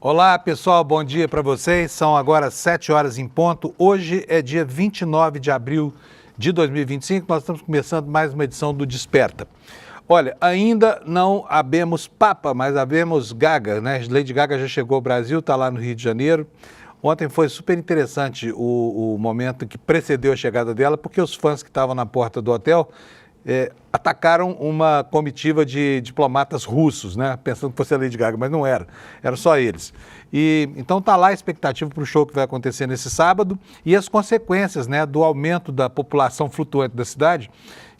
Olá, pessoal, bom dia para vocês. São agora 7 horas em ponto. Hoje é dia 29 de abril de 2025. Nós estamos começando mais uma edição do Desperta. Olha, ainda não habemos Papa, mas habemos Gaga, né? Lady Gaga já chegou ao Brasil, está lá no Rio de Janeiro. Ontem foi super interessante o momento que precedeu a chegada dela, porque os fãs que estavam na porta do hotel atacaram uma comitiva de diplomatas russos, né? Pensando que fosse a Lady Gaga, mas não era, eram só eles. E então está lá a expectativa para o show que vai acontecer nesse sábado e as consequências, né, do aumento da população flutuante da cidade,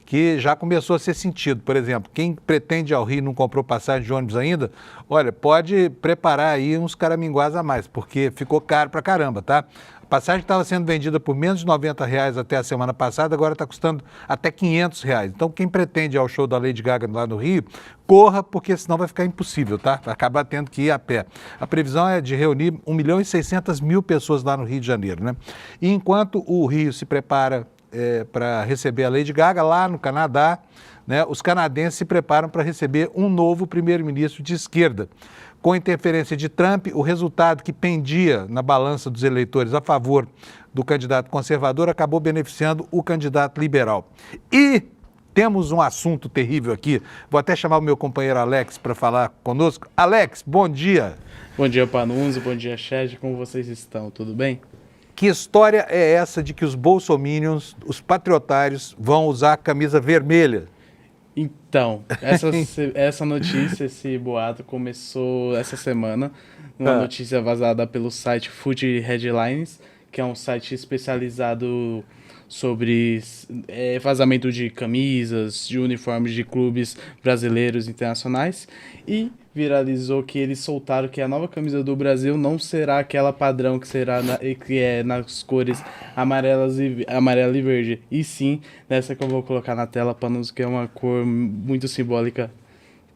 que já começou a ser sentido. Por exemplo, quem pretende ir ao Rio e não comprou passagem de ônibus ainda, olha, pode preparar aí uns caraminguás a mais, porque ficou caro pra caramba, tá? A passagem estava sendo vendida por menos de R$ 90 até a semana passada, agora está custando até R$ 500. Então, quem pretende ir ao show da Lady Gaga lá no Rio, corra, porque senão vai ficar impossível, tá? Vai acabar tendo que ir a pé. A previsão é de reunir 1.600.000 pessoas lá no Rio de Janeiro, né? E enquanto o Rio se prepara para receber a Lady Gaga, lá no Canadá, né, os canadenses se preparam para receber um novo primeiro-ministro de esquerda. Com a interferência de Trump, o resultado que pendia na balança dos eleitores a favor do candidato conservador acabou beneficiando o candidato liberal. E temos um assunto terrível aqui. Vou até chamar o meu companheiro Alex para falar conosco. Alex, bom dia. Bom dia, Panunzio. Bom dia, Chad. Como vocês estão? Tudo bem? Que história é essa de que os bolsominions, os patriotários, vão usar camisa vermelha? Então, essa notícia, esse boato começou essa semana, uma notícia vazada pelo site Food Headlines, que é um site especializado sobre vazamento de camisas, de uniformes de clubes brasileiros e internacionais, e viralizou que eles soltaram que a nova camisa do Brasil não será aquela padrão que que é nas cores amarela e verde, e sim nessa que eu vou colocar na tela para nos que é uma cor muito simbólica,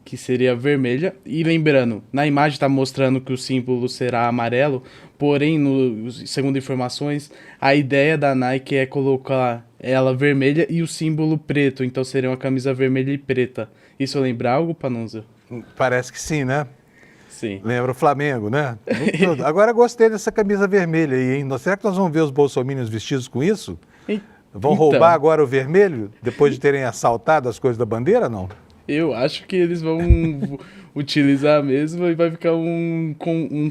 que seria vermelha. E lembrando, na imagem está mostrando que o símbolo será amarelo, porém, segundo informações, a ideia da Nike é colocar ela vermelha e o símbolo preto, então seria uma camisa vermelha e preta. Isso lembra algo, Panunzio? Parece que sim, né? Sim. Lembra o Flamengo, né? Agora gostei dessa camisa vermelha aí, hein? Será que nós vamos ver os bolsominions vestidos com isso? Vão roubar agora o vermelho, depois de terem assaltado as coisas da bandeira, não? Eu acho que eles vão utilizar mesmo e vai ficar um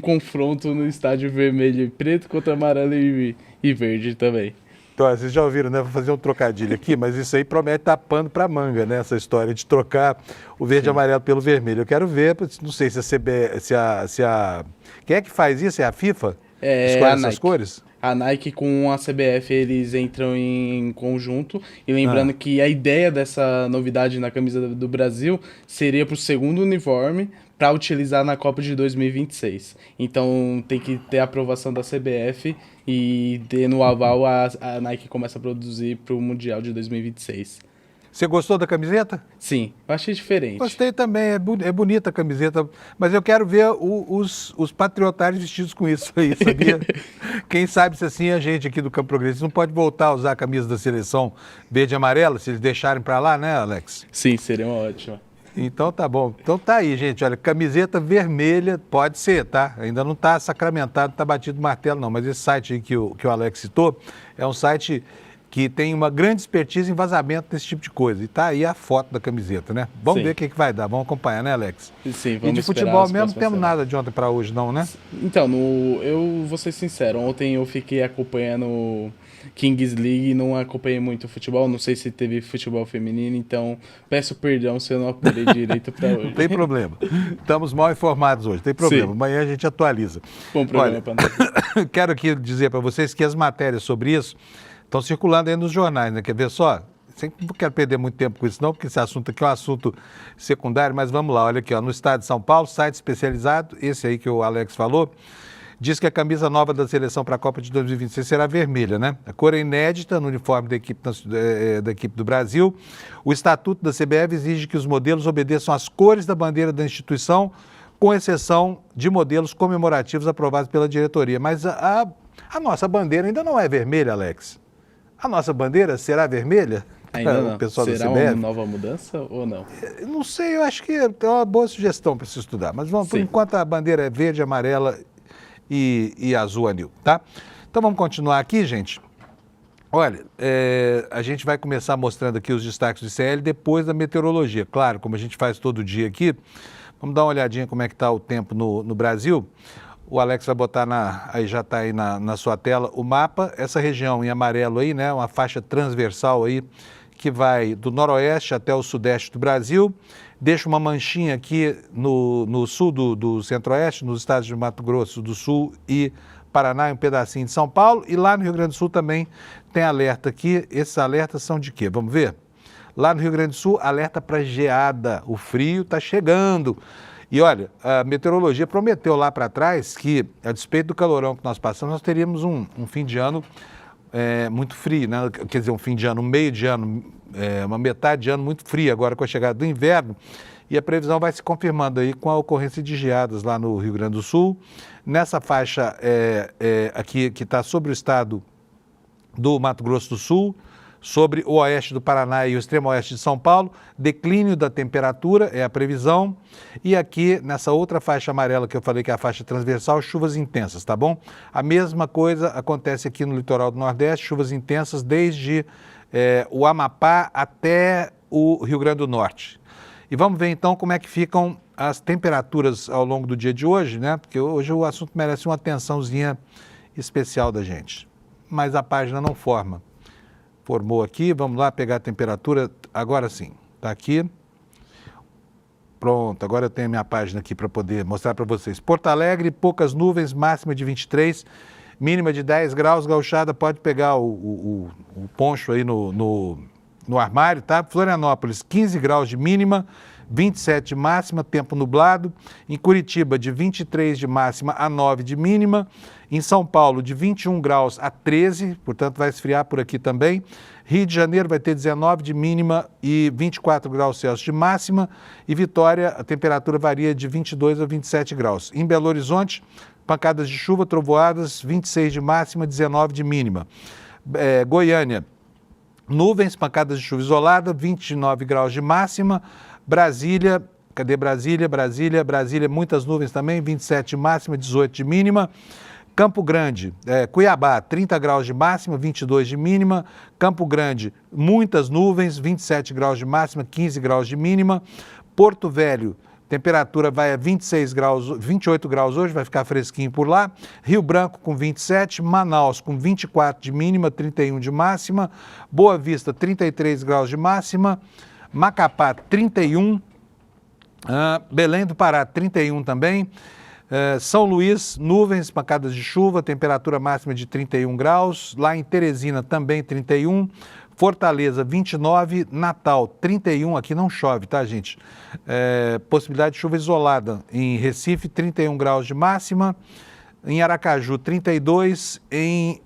confronto no estádio vermelho e preto contra amarelo e verde também. Então, vocês já ouviram, né? Vou fazer um trocadilho aqui, mas isso aí promete estar pano para manga, né? Essa história de trocar o verde e amarelo pelo vermelho. Eu quero ver, não sei se a quem é que faz isso? É a FIFA? Escolhe essas cores? A Nike com a CBF, eles entram em conjunto. E lembrando que a ideia dessa novidade na camisa do Brasil seria para o segundo uniforme para utilizar na Copa de 2026. Então tem que ter a aprovação da CBF e no aval a Nike começa a produzir para o Mundial de 2026. Você gostou da camiseta? Sim, eu achei diferente. Gostei também, é bonita a camiseta, mas eu quero ver os patriotários vestidos com isso aí, sabia? Quem sabe se assim a gente aqui do Campo Progressista não pode voltar a usar a camisa da seleção verde e amarela, se eles deixarem para lá, né, Alex? Sim, seria uma ótima. Então tá bom. Então tá aí, gente, olha, camiseta vermelha pode ser, tá? Ainda não tá sacramentado, não tá batido martelo não, mas esse site aí que o Alex citou é um site que tem uma grande expertise em vazamento desse tipo de coisa. E tá aí a foto da camiseta, né? Vamos ver o que vai dar, vamos acompanhar, né, Alex? Sim, vamos. E de futebol mesmo não temos nada de ontem para hoje, não, né? Então, eu vou ser sincero, ontem eu fiquei acompanhando Kings League e não acompanhei muito futebol, não sei se teve futebol feminino, então peço perdão se eu não apurei direito para hoje. Não tem problema, estamos mal informados hoje, tem problema, Sim. Amanhã a gente atualiza. Bom programa, Olha, quero aqui dizer para vocês que as matérias sobre isso estão circulando aí nos jornais, né? Quer ver só? Não quero perder muito tempo com isso não, porque esse assunto aqui é um assunto secundário, mas vamos lá, olha aqui, ó, no estado de São Paulo, site especializado, esse aí que o Alex falou, diz que a camisa nova da seleção para a Copa de 2026 será vermelha, né? A cor é inédita no uniforme da equipe do Brasil. O estatuto da CBF exige que os modelos obedeçam às cores da bandeira da instituição, com exceção de modelos comemorativos aprovados pela diretoria. Mas a nossa bandeira ainda não é vermelha, Alex. A nossa bandeira será vermelha? Ainda não. O pessoal será da CBF? uma nova mudança ou não? Não sei, eu acho que é uma boa sugestão para se estudar. Mas vamos, por enquanto a bandeira é verde, amarela e azul anil, tá? Então vamos continuar aqui, gente. Olha, a gente vai começar mostrando aqui os destaques do ICL depois da meteorologia. Claro, como a gente faz todo dia aqui, vamos dar uma olhadinha como é que está o tempo no Brasil. O Alex vai botar aí já está aí na sua tela o mapa. Essa região em amarelo aí, né, uma faixa transversal aí que vai do noroeste até o sudeste do Brasil. Deixa uma manchinha aqui no sul do centro-oeste, nos estados de Mato Grosso do Sul e Paraná, um pedacinho de São Paulo. E lá no Rio Grande do Sul também tem alerta aqui. Esses alertas são de quê? Vamos ver? Lá no Rio Grande do Sul, alerta para geada. O frio está chegando. E olha, a meteorologia prometeu lá para trás que, a despeito do calorão que nós passamos, nós teríamos um fim de ano muito frio, né? Quer dizer, um fim de ano, um meio de ano, uma metade de ano muito frio, agora com a chegada do inverno. E a previsão vai se confirmando aí com a ocorrência de geadas lá no Rio Grande do Sul. Nessa faixa aqui que está sobre o estado do Mato Grosso do Sul, sobre o oeste do Paraná e o extremo oeste de São Paulo, declínio da temperatura é a previsão. E aqui, nessa outra faixa amarela que eu falei que é a faixa transversal, chuvas intensas, tá bom? A mesma coisa acontece aqui no litoral do Nordeste, chuvas intensas desde o Amapá até o Rio Grande do Norte. E vamos ver então como é que ficam as temperaturas ao longo do dia de hoje, né? Porque hoje o assunto merece uma atençãozinha especial da gente. Mas a página não formou aqui, vamos lá pegar a temperatura, agora sim, está aqui. Pronto, agora eu tenho a minha página aqui para poder mostrar para vocês. Porto Alegre, poucas nuvens, máxima de 23, mínima de 10 graus, gauchada, pode pegar o poncho aí no armário, tá? Florianópolis, 15 graus de mínima, 27 de máxima, tempo nublado. Em Curitiba, de 23 de máxima a 9 de mínima. Em São Paulo, de 21 graus a 13, portanto vai esfriar por aqui também. Rio de Janeiro vai ter 19 de mínima e 24 graus Celsius de máxima. E Vitória, a temperatura varia de 22 a 27 graus. Em Belo Horizonte, pancadas de chuva, trovoadas, 26 de máxima, 19 de mínima. Goiânia, nuvens, pancadas de chuva isolada, 29 graus de máxima. Brasília, cadê Brasília? Brasília, muitas nuvens também, 27 de máxima, 18 de mínima. Campo Grande, Cuiabá, 30 graus de máxima, 22 de mínima. Campo Grande, muitas nuvens, 27 graus de máxima, 15 graus de mínima. Porto Velho, temperatura vai a 26 graus, 28 graus hoje, vai ficar fresquinho por lá. Rio Branco com 27, Manaus com 24 de mínima, 31 de máxima. Boa Vista, 33 graus de máxima. Macapá, 31. Belém do Pará, 31 também. São Luís, nuvens, pancadas de chuva, temperatura máxima de 31 graus. Lá em Teresina também 31. Fortaleza 29, Natal 31, aqui não chove, tá, gente? Possibilidade de chuva isolada. Em Recife, 31 graus de máxima. Em Aracaju, 32. Em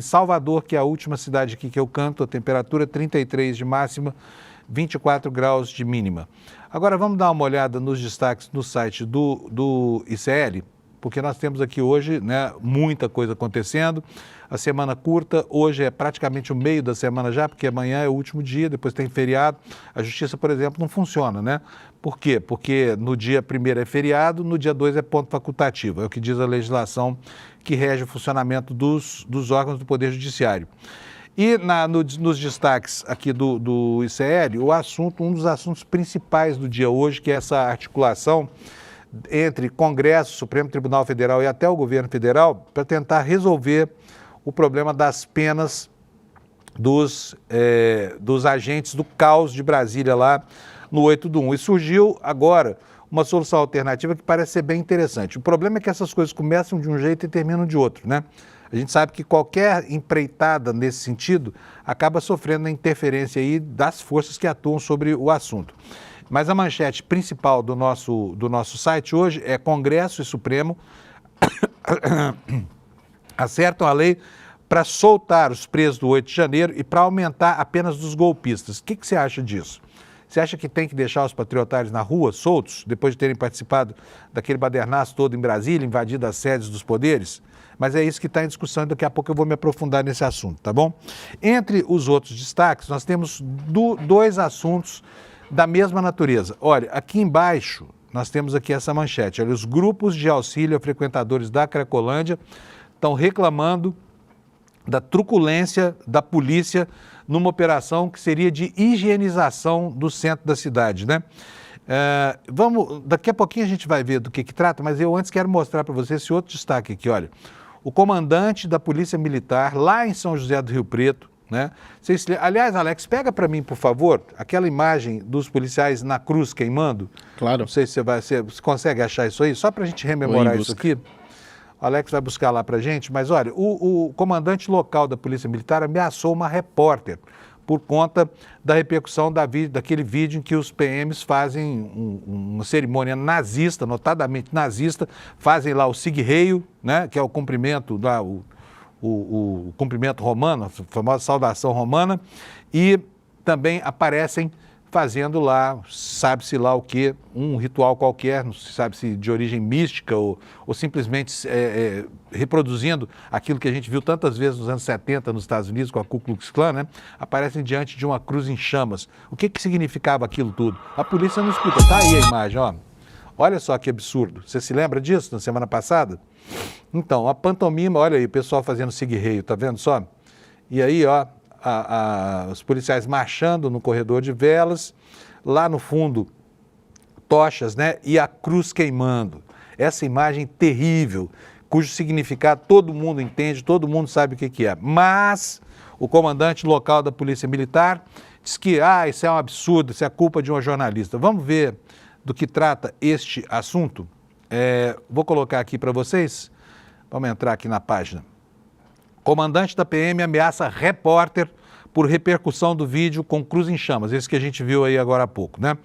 Salvador, que é a última cidade aqui que eu canto, a temperatura 33 de máxima, 24 graus de mínima. Agora vamos dar uma olhada nos destaques no site do ICL, porque nós temos aqui hoje, né, muita coisa acontecendo. A semana curta, hoje é praticamente o meio da semana já, porque amanhã é o último dia, depois tem feriado. A justiça, por exemplo, não funciona, né? Por quê? Porque no dia 1º é feriado, no dia 2 é ponto facultativo. É o que diz a legislação que rege o funcionamento dos órgãos do Poder Judiciário. E nos destaques aqui do ICL, um dos assuntos principais do dia hoje, que é essa articulação entre Congresso, Supremo Tribunal Federal e até o governo federal, para tentar resolver o problema das penas dos agentes do caos de Brasília lá no 8 do 1. E surgiu agora uma solução alternativa que parece ser bem interessante. O problema é que essas coisas começam de um jeito e terminam de outro, né? A gente sabe que qualquer empreitada nesse sentido acaba sofrendo a interferência aí das forças que atuam sobre o assunto. Mas a manchete principal do nosso site hoje é: Congresso e Supremo acertam a lei para soltar os presos do 8 de janeiro e para aumentar a pena dos golpistas. O que você acha disso? Você acha que tem que deixar os patriotários na rua, soltos, depois de terem participado daquele badernaço todo em Brasília, invadido as sedes dos poderes? Mas é isso que está em discussão e daqui a pouco eu vou me aprofundar nesse assunto, tá bom? Entre os outros destaques, nós temos dois assuntos da mesma natureza. Olha, aqui embaixo, nós temos aqui essa manchete. Olha, os grupos de auxílio a frequentadores da Cracolândia estão reclamando da truculência da polícia numa operação que seria de higienização do centro da cidade, né? Daqui a pouquinho a gente vai ver do que trata, mas eu antes quero mostrar para você esse outro destaque aqui, olha. O comandante da Polícia Militar, lá em São José do Rio Preto, né? Aliás, Alex, pega para mim, por favor, aquela imagem dos policiais na cruz queimando. Claro. Não sei se você consegue achar isso aí, só para a gente rememorar isso aqui. O Alex vai buscar lá para a gente, mas olha, o comandante local da Polícia Militar ameaçou uma repórter por conta da repercussão daquele vídeo em que os PMs fazem uma cerimônia nazista, notadamente nazista, fazem lá o sig-heil, né, que é o cumprimento, o cumprimento romano, a famosa saudação romana, e também aparecem fazendo lá, sabe-se lá o que, um ritual qualquer, não se sabe se de origem mística ou simplesmente reproduzindo aquilo que a gente viu tantas vezes nos anos 70 nos Estados Unidos com a Ku Klux Klan, né? Aparecem diante de uma cruz em chamas. O que significava aquilo tudo? A polícia não explica. Tá aí a imagem, ó. Olha só que absurdo. Você se lembra disso na semana passada? Então, a pantomima, olha aí, o pessoal fazendo sig-heil, tá vendo só? E aí, ó, os policiais marchando no corredor de velas, lá no fundo, tochas, né? E a cruz queimando. Essa imagem terrível, cujo significado todo mundo entende, todo mundo sabe o que é. Mas o comandante local da Polícia Militar diz que isso é um absurdo, isso é culpa de uma jornalista. Vamos ver do que trata este assunto? Vou colocar aqui para vocês. Vamos entrar aqui na página. Comandante da PM ameaça repórter por repercussão do vídeo com cruz em chamas. Esse que a gente viu aí agora há pouco, né?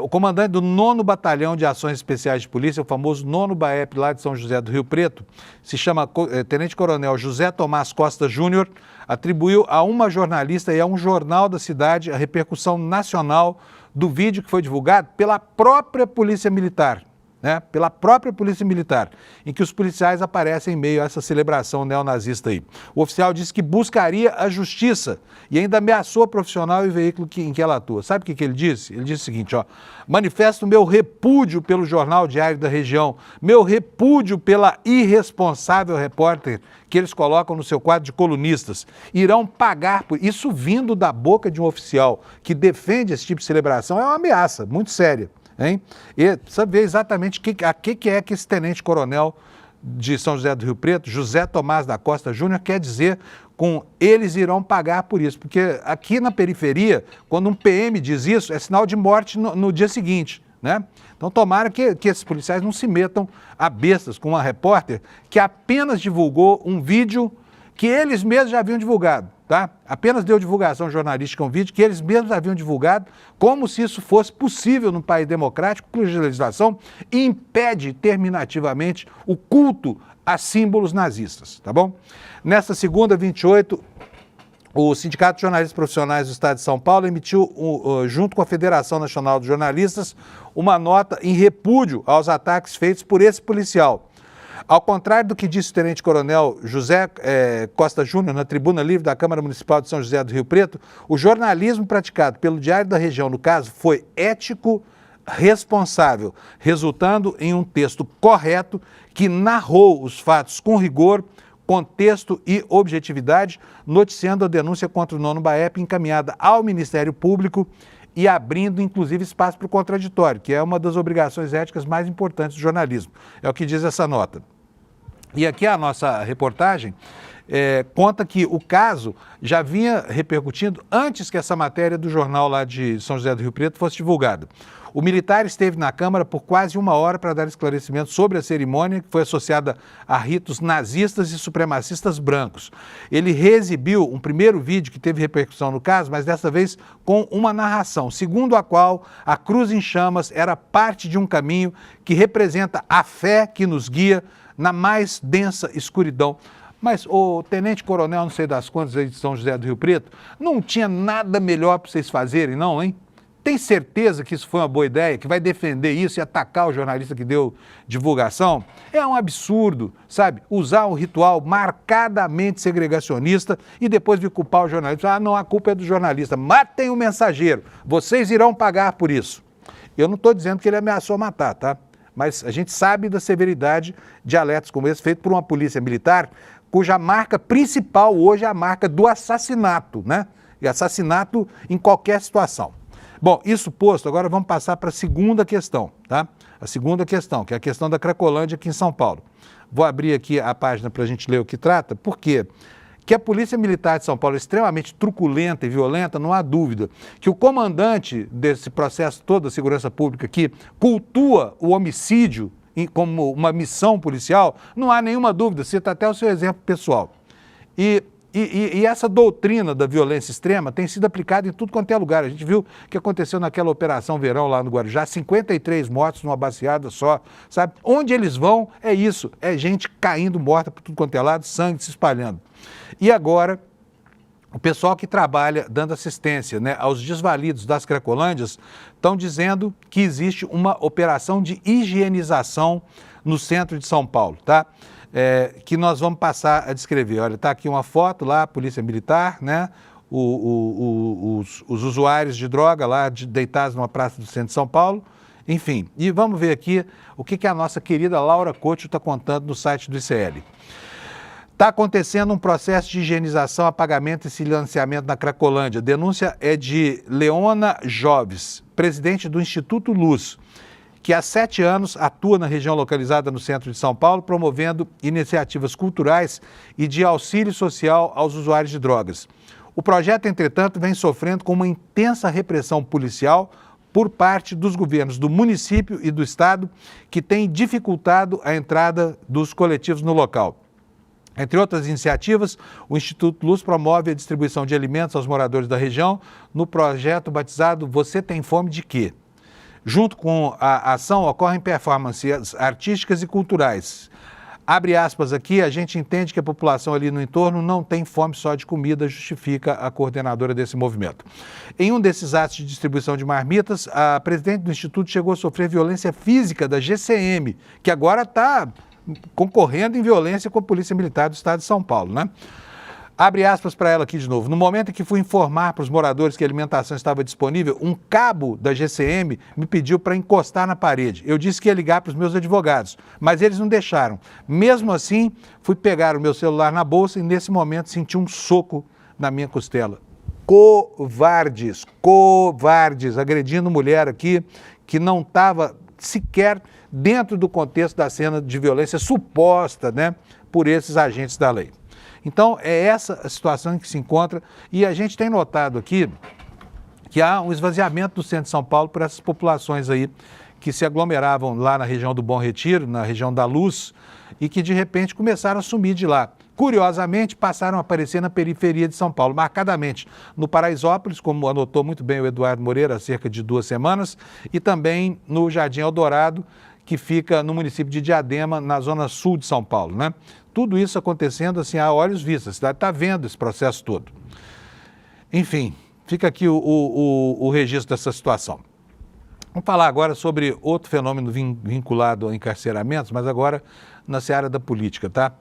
O comandante do 9º Batalhão de Ações Especiais de Polícia, o famoso 9º BAEP lá de São José do Rio Preto, se chama Tenente Coronel José Tomás Costa Júnior, atribuiu a uma jornalista e a um jornal da cidade a repercussão nacional do vídeo que foi divulgado pela própria Polícia Militar. Né, pela própria Polícia Militar, em que os policiais aparecem em meio a essa celebração neonazista aí. O oficial disse que buscaria a justiça e ainda ameaçou a profissional e o veículo em que ela atua. Sabe o que ele disse? Ele disse o seguinte, ó, manifesto meu repúdio pelo Jornal Diário da Região, meu repúdio pela irresponsável repórter que eles colocam no seu quadro de colunistas. Irão pagar por isso, vindo da boca de um oficial que defende esse tipo de celebração, é uma ameaça muito séria. Hein? E precisa ver exatamente o que é que esse tenente-coronel de São José do Rio Preto, José Tomás da Costa Júnior, quer dizer com eles irão pagar por isso. Porque aqui na periferia, quando um PM diz isso, é sinal de morte no dia seguinte. Né? Então tomara que esses policiais não se metam a bestas com uma repórter que apenas divulgou um vídeo que eles mesmos já haviam divulgado. Tá? Apenas deu divulgação jornalística a um vídeo que eles mesmos haviam divulgado, como se isso fosse possível num país democrático, cuja legislação impede terminativamente o culto a símbolos nazistas, tá bom? Nesta segunda, 28, o Sindicato de Jornalistas Profissionais do Estado de São Paulo emitiu, junto com a Federação Nacional de Jornalistas, uma nota em repúdio aos ataques feitos por esse policial. Ao contrário do que disse o tenente-coronel José Costa Júnior na tribuna livre da Câmara Municipal de São José do Rio Preto, o jornalismo praticado pelo Diário da Região, no caso, foi ético, responsável, resultando em um texto correto que narrou os fatos com rigor, contexto e objetividade, noticiando a denúncia contra o 9º BAEP encaminhada ao Ministério Público e abrindo, inclusive, espaço para o contraditório, que é uma das obrigações éticas mais importantes do jornalismo. É o que diz essa nota. E aqui a nossa reportagem conta que o caso já vinha repercutindo antes que essa matéria do jornal lá de São José do Rio Preto fosse divulgada. O militar esteve na Câmara por quase 1 hora para dar esclarecimentos sobre a cerimônia, que foi associada a ritos nazistas e supremacistas brancos. Ele reexibiu um primeiro vídeo que teve repercussão no caso, mas dessa vez com uma narração, segundo a qual a cruz em chamas era parte de um caminho que representa a fé que nos guia na mais densa escuridão. Mas o tenente-coronel, não sei das quantas aí de São José do Rio Preto, não tinha nada melhor para vocês fazerem, não, hein? Tem certeza que isso foi uma boa ideia, que vai defender isso e atacar o jornalista que deu divulgação? É um absurdo, sabe? Usar um ritual marcadamente segregacionista e depois vir culpar o jornalista. Não, a culpa é do jornalista. Matem o mensageiro, vocês irão pagar por isso. Eu não estou dizendo que ele ameaçou matar, tá? Mas a gente sabe da severidade de alertas como esse, feito por uma polícia militar, cuja marca principal hoje é a marca do assassinato, né? E assassinato em qualquer situação. Bom, isso posto, agora vamos passar para a segunda questão, tá? A segunda questão, que é a questão da Cracolândia aqui em São Paulo. Vou abrir aqui a página para a gente ler o que trata, porque que a Polícia Militar de São Paulo é extremamente truculenta e violenta, não há dúvida. Que o comandante desse processo todo da segurança pública aqui cultua o homicídio como uma missão policial, não há nenhuma dúvida, cita até o seu exemplo pessoal. E essa doutrina da violência extrema tem sido aplicada em tudo quanto é lugar. A gente viu o que aconteceu naquela Operação Verão lá no Guarujá, 53 mortos numa baseada só, sabe? Onde eles vão é isso, é gente caindo morta por tudo quanto é lado, sangue se espalhando. E agora, o pessoal que trabalha dando assistência, né, aos desvalidos das Cracolândias estão dizendo que existe uma operação de higienização no centro de São Paulo, tá? Que nós vamos passar a descrever. Olha, está aqui uma foto lá, a Polícia Militar, né? Os usuários de droga lá deitados numa praça do centro de São Paulo. Enfim, e vamos ver aqui o que a nossa querida Laura Couto está contando no site do ICL. Está acontecendo um processo de higienização, apagamento e silenciamento na Cracolândia. A denúncia é de Leona Joves, presidente do Instituto Luz, que há 7 anos atua na região localizada no centro de São Paulo, promovendo iniciativas culturais e de auxílio social aos usuários de drogas. O projeto, entretanto, vem sofrendo com uma intensa repressão policial por parte dos governos do município e do estado, que tem dificultado a entrada dos coletivos no local. Entre outras iniciativas, o Instituto Luz promove a distribuição de alimentos aos moradores da região no projeto batizado Você Tem Fome de Quê? Junto com a ação ocorrem performances artísticas e culturais. Abre aspas aqui, a gente entende que a população ali no entorno não tem fome só de comida, justifica a coordenadora desse movimento. Em um desses atos de distribuição de marmitas, a presidente do Instituto chegou a sofrer violência física da GCM, que agora está concorrendo em violência com a Polícia Militar do Estado de São Paulo, né? Abre aspas para ela aqui de novo. No momento em que fui informar para os moradores que a alimentação estava disponível, um cabo da GCM me pediu para encostar na parede. Eu disse que ia ligar para os meus advogados, mas eles não deixaram. Mesmo assim, fui pegar o meu celular na bolsa e nesse momento senti um soco na minha costela. Covardes, agredindo mulher aqui que não estava sequer dentro do contexto da cena de violência suposta, né, por esses agentes da lei. Então, é essa a situação em que se encontra e a gente tem notado aqui que há um esvaziamento do centro de São Paulo por essas populações aí que se aglomeravam lá na região do Bom Retiro, na região da Luz, e que de repente começaram a sumir de lá. Curiosamente, passaram a aparecer na periferia de São Paulo, marcadamente no Paraisópolis, como anotou muito bem o Eduardo Moreira há cerca de 2 semanas, e também no Jardim Eldorado, que fica no município de Diadema, na zona sul de São Paulo, né? Tudo isso acontecendo assim a olhos vistos, a cidade está vendo esse processo todo. Enfim, fica aqui o registro dessa situação. Vamos falar agora sobre outro fenômeno vinculado a encarceramentos, mas agora na seara da política, tá?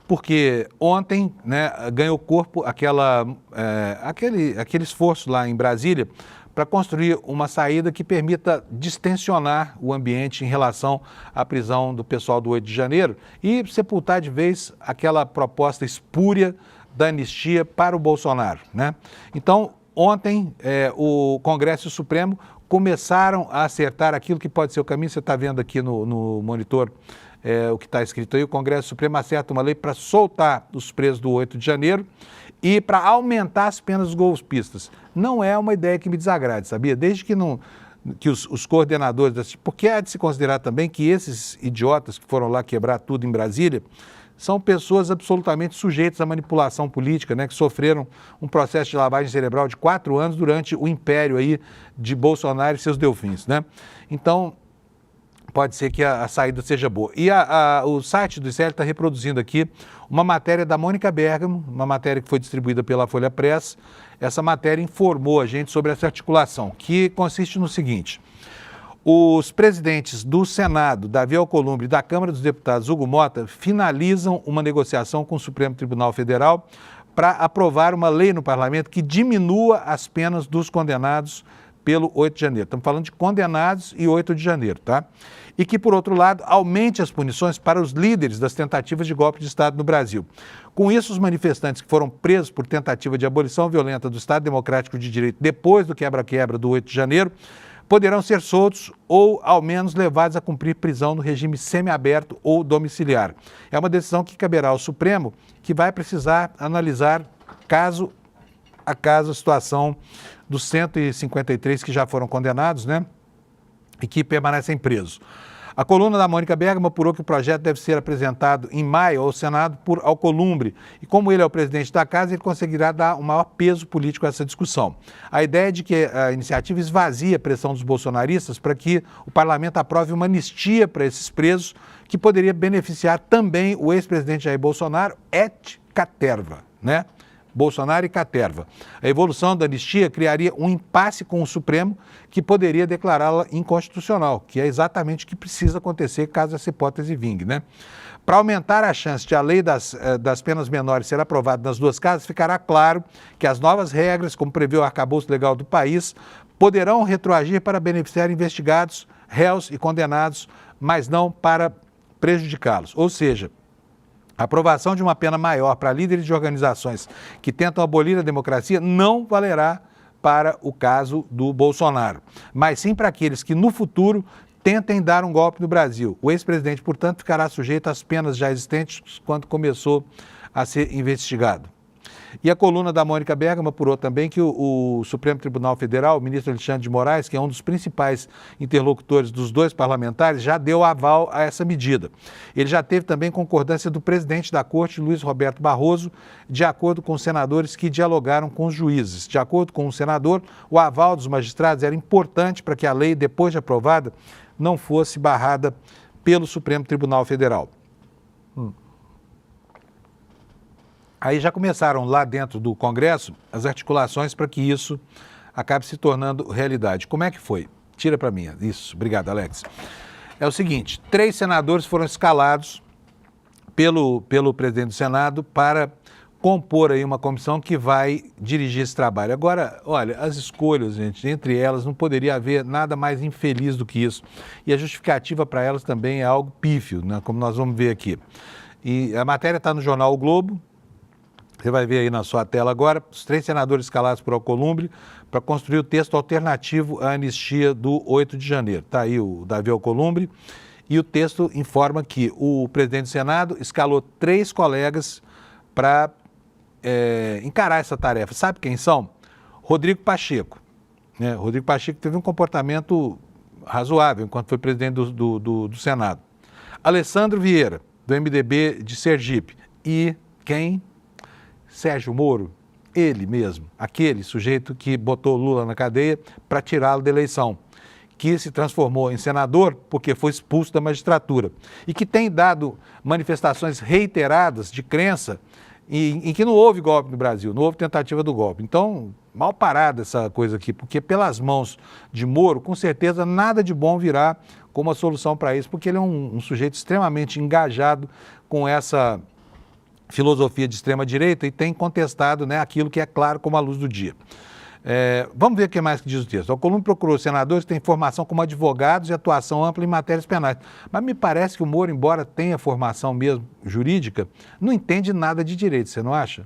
Porque ontem, né, ganhou corpo aquele esforço lá em Brasília para construir uma saída que permita distensionar o ambiente em relação à prisão do pessoal do 8 de janeiro e sepultar de vez aquela proposta espúria da anistia para o Bolsonaro, né? Então, ontem, o Congresso e o Supremo começaram a acertar aquilo que pode ser o caminho. Você está vendo aqui no monitor o que está escrito aí. O Congresso Supremo acerta uma lei para soltar os presos do 8 de janeiro e para aumentar as penas dos golpistas. Não é uma ideia que me desagrade, sabia? Desde que os coordenadores, porque há de se considerar também que esses idiotas que foram lá quebrar tudo em Brasília são pessoas absolutamente sujeitas à manipulação política, né, que sofreram um processo de lavagem cerebral de 4 anos durante o império aí de Bolsonaro e seus delfins, né? Então, pode ser que a saída seja boa. E o site do ICL está reproduzindo aqui uma matéria da Mônica Bergamo, uma matéria que foi distribuída pela Folha Press. Essa matéria informou a gente sobre essa articulação, que consiste no seguinte: os presidentes do Senado, Davi Alcolumbre, e da Câmara dos Deputados, Hugo Mota, finalizam uma negociação com o Supremo Tribunal Federal para aprovar uma lei no parlamento que diminua as penas dos condenados pelo 8 de janeiro. Estamos falando de condenados e 8 de janeiro, tá? E que, por outro lado, aumente as punições para os líderes das tentativas de golpe de Estado no Brasil. Com isso, os manifestantes que foram presos por tentativa de abolição violenta do Estado Democrático de Direito depois do quebra-quebra do 8 de janeiro poderão ser soltos ou, ao menos, levados a cumprir prisão no regime semiaberto ou domiciliar. É uma decisão que caberá ao Supremo, que vai precisar analisar caso a caso a situação dos 153 que já foram condenados, né? E que permanecem presos. A coluna da Mônica Bergamo apurou que o projeto deve ser apresentado em maio ao Senado por Alcolumbre. E como ele é o presidente da casa, ele conseguirá dar um maior peso político a essa discussão. A ideia é de que a iniciativa esvazie a pressão dos bolsonaristas para que o parlamento aprove uma anistia para esses presos, que poderia beneficiar também o ex-presidente Jair Bolsonaro et caterva, né? Bolsonaro e caterva. A evolução da anistia criaria um impasse com o Supremo que poderia declará-la inconstitucional, que é exatamente o que precisa acontecer caso essa hipótese vingue, né? Para aumentar a chance de a lei das penas menores ser aprovada nas duas casas, ficará claro que as novas regras, como prevê o arcabouço legal do país, poderão retroagir para beneficiar investigados, réus e condenados, mas não para prejudicá-los. Ou seja, a aprovação de uma pena maior para líderes de organizações que tentam abolir a democracia não valerá para o caso do Bolsonaro, mas sim para aqueles que no futuro tentem dar um golpe no Brasil. O ex-presidente, portanto, ficará sujeito às penas já existentes quando começou a ser investigado. E a coluna da Mônica Bergamo apurou também que o Supremo Tribunal Federal, o ministro Alexandre de Moraes, que é um dos principais interlocutores dos dois parlamentares, já deu aval a essa medida. Ele já teve também concordância do presidente da Corte, Luiz Roberto Barroso, de acordo com os senadores que dialogaram com os juízes. De acordo com o senador, o aval dos magistrados era importante para que a lei, depois de aprovada, não fosse barrada pelo Supremo Tribunal Federal. Aí já começaram lá dentro do Congresso as articulações para que isso acabe se tornando realidade. Como é que foi? Tira para mim. Isso, obrigado, Alex. É o seguinte, 3 senadores foram escalados pelo presidente do Senado para compor aí uma comissão que vai dirigir esse trabalho. Agora, olha, as escolhas, gente, entre elas não poderia haver nada mais infeliz do que isso. E a justificativa para elas também é algo pífio, né, como nós vamos ver aqui. E a matéria está no jornal O Globo. Você vai ver aí na sua tela agora, os 3 senadores escalados por Alcolumbre para construir o texto alternativo à anistia do 8 de janeiro. Está aí o Davi Alcolumbre e o texto informa que o presidente do Senado escalou 3 colegas para encarar essa tarefa. Sabe quem são? Rodrigo Pacheco. Né? Rodrigo Pacheco teve um comportamento razoável enquanto foi presidente do Senado. Alessandro Vieira, do MDB de Sergipe. E quem? Sérgio Moro, ele mesmo, aquele sujeito que botou Lula na cadeia para tirá-lo da eleição, que se transformou em senador porque foi expulso da magistratura e que tem dado manifestações reiteradas de crença em que não houve golpe no Brasil, não houve tentativa do golpe. Então, mal parada essa coisa aqui, porque pelas mãos de Moro, com certeza nada de bom virá como a solução para isso, porque ele é um sujeito extremamente engajado com essa filosofia de extrema-direita e tem contestado, né, aquilo que é claro como a luz do dia. Vamos ver o que mais que diz o texto. O Alcolumbre procurou senadores que têm formação como advogados e atuação ampla em matérias penais. Mas me parece que o Moro, embora tenha formação mesmo jurídica, não entende nada de direito, você não acha?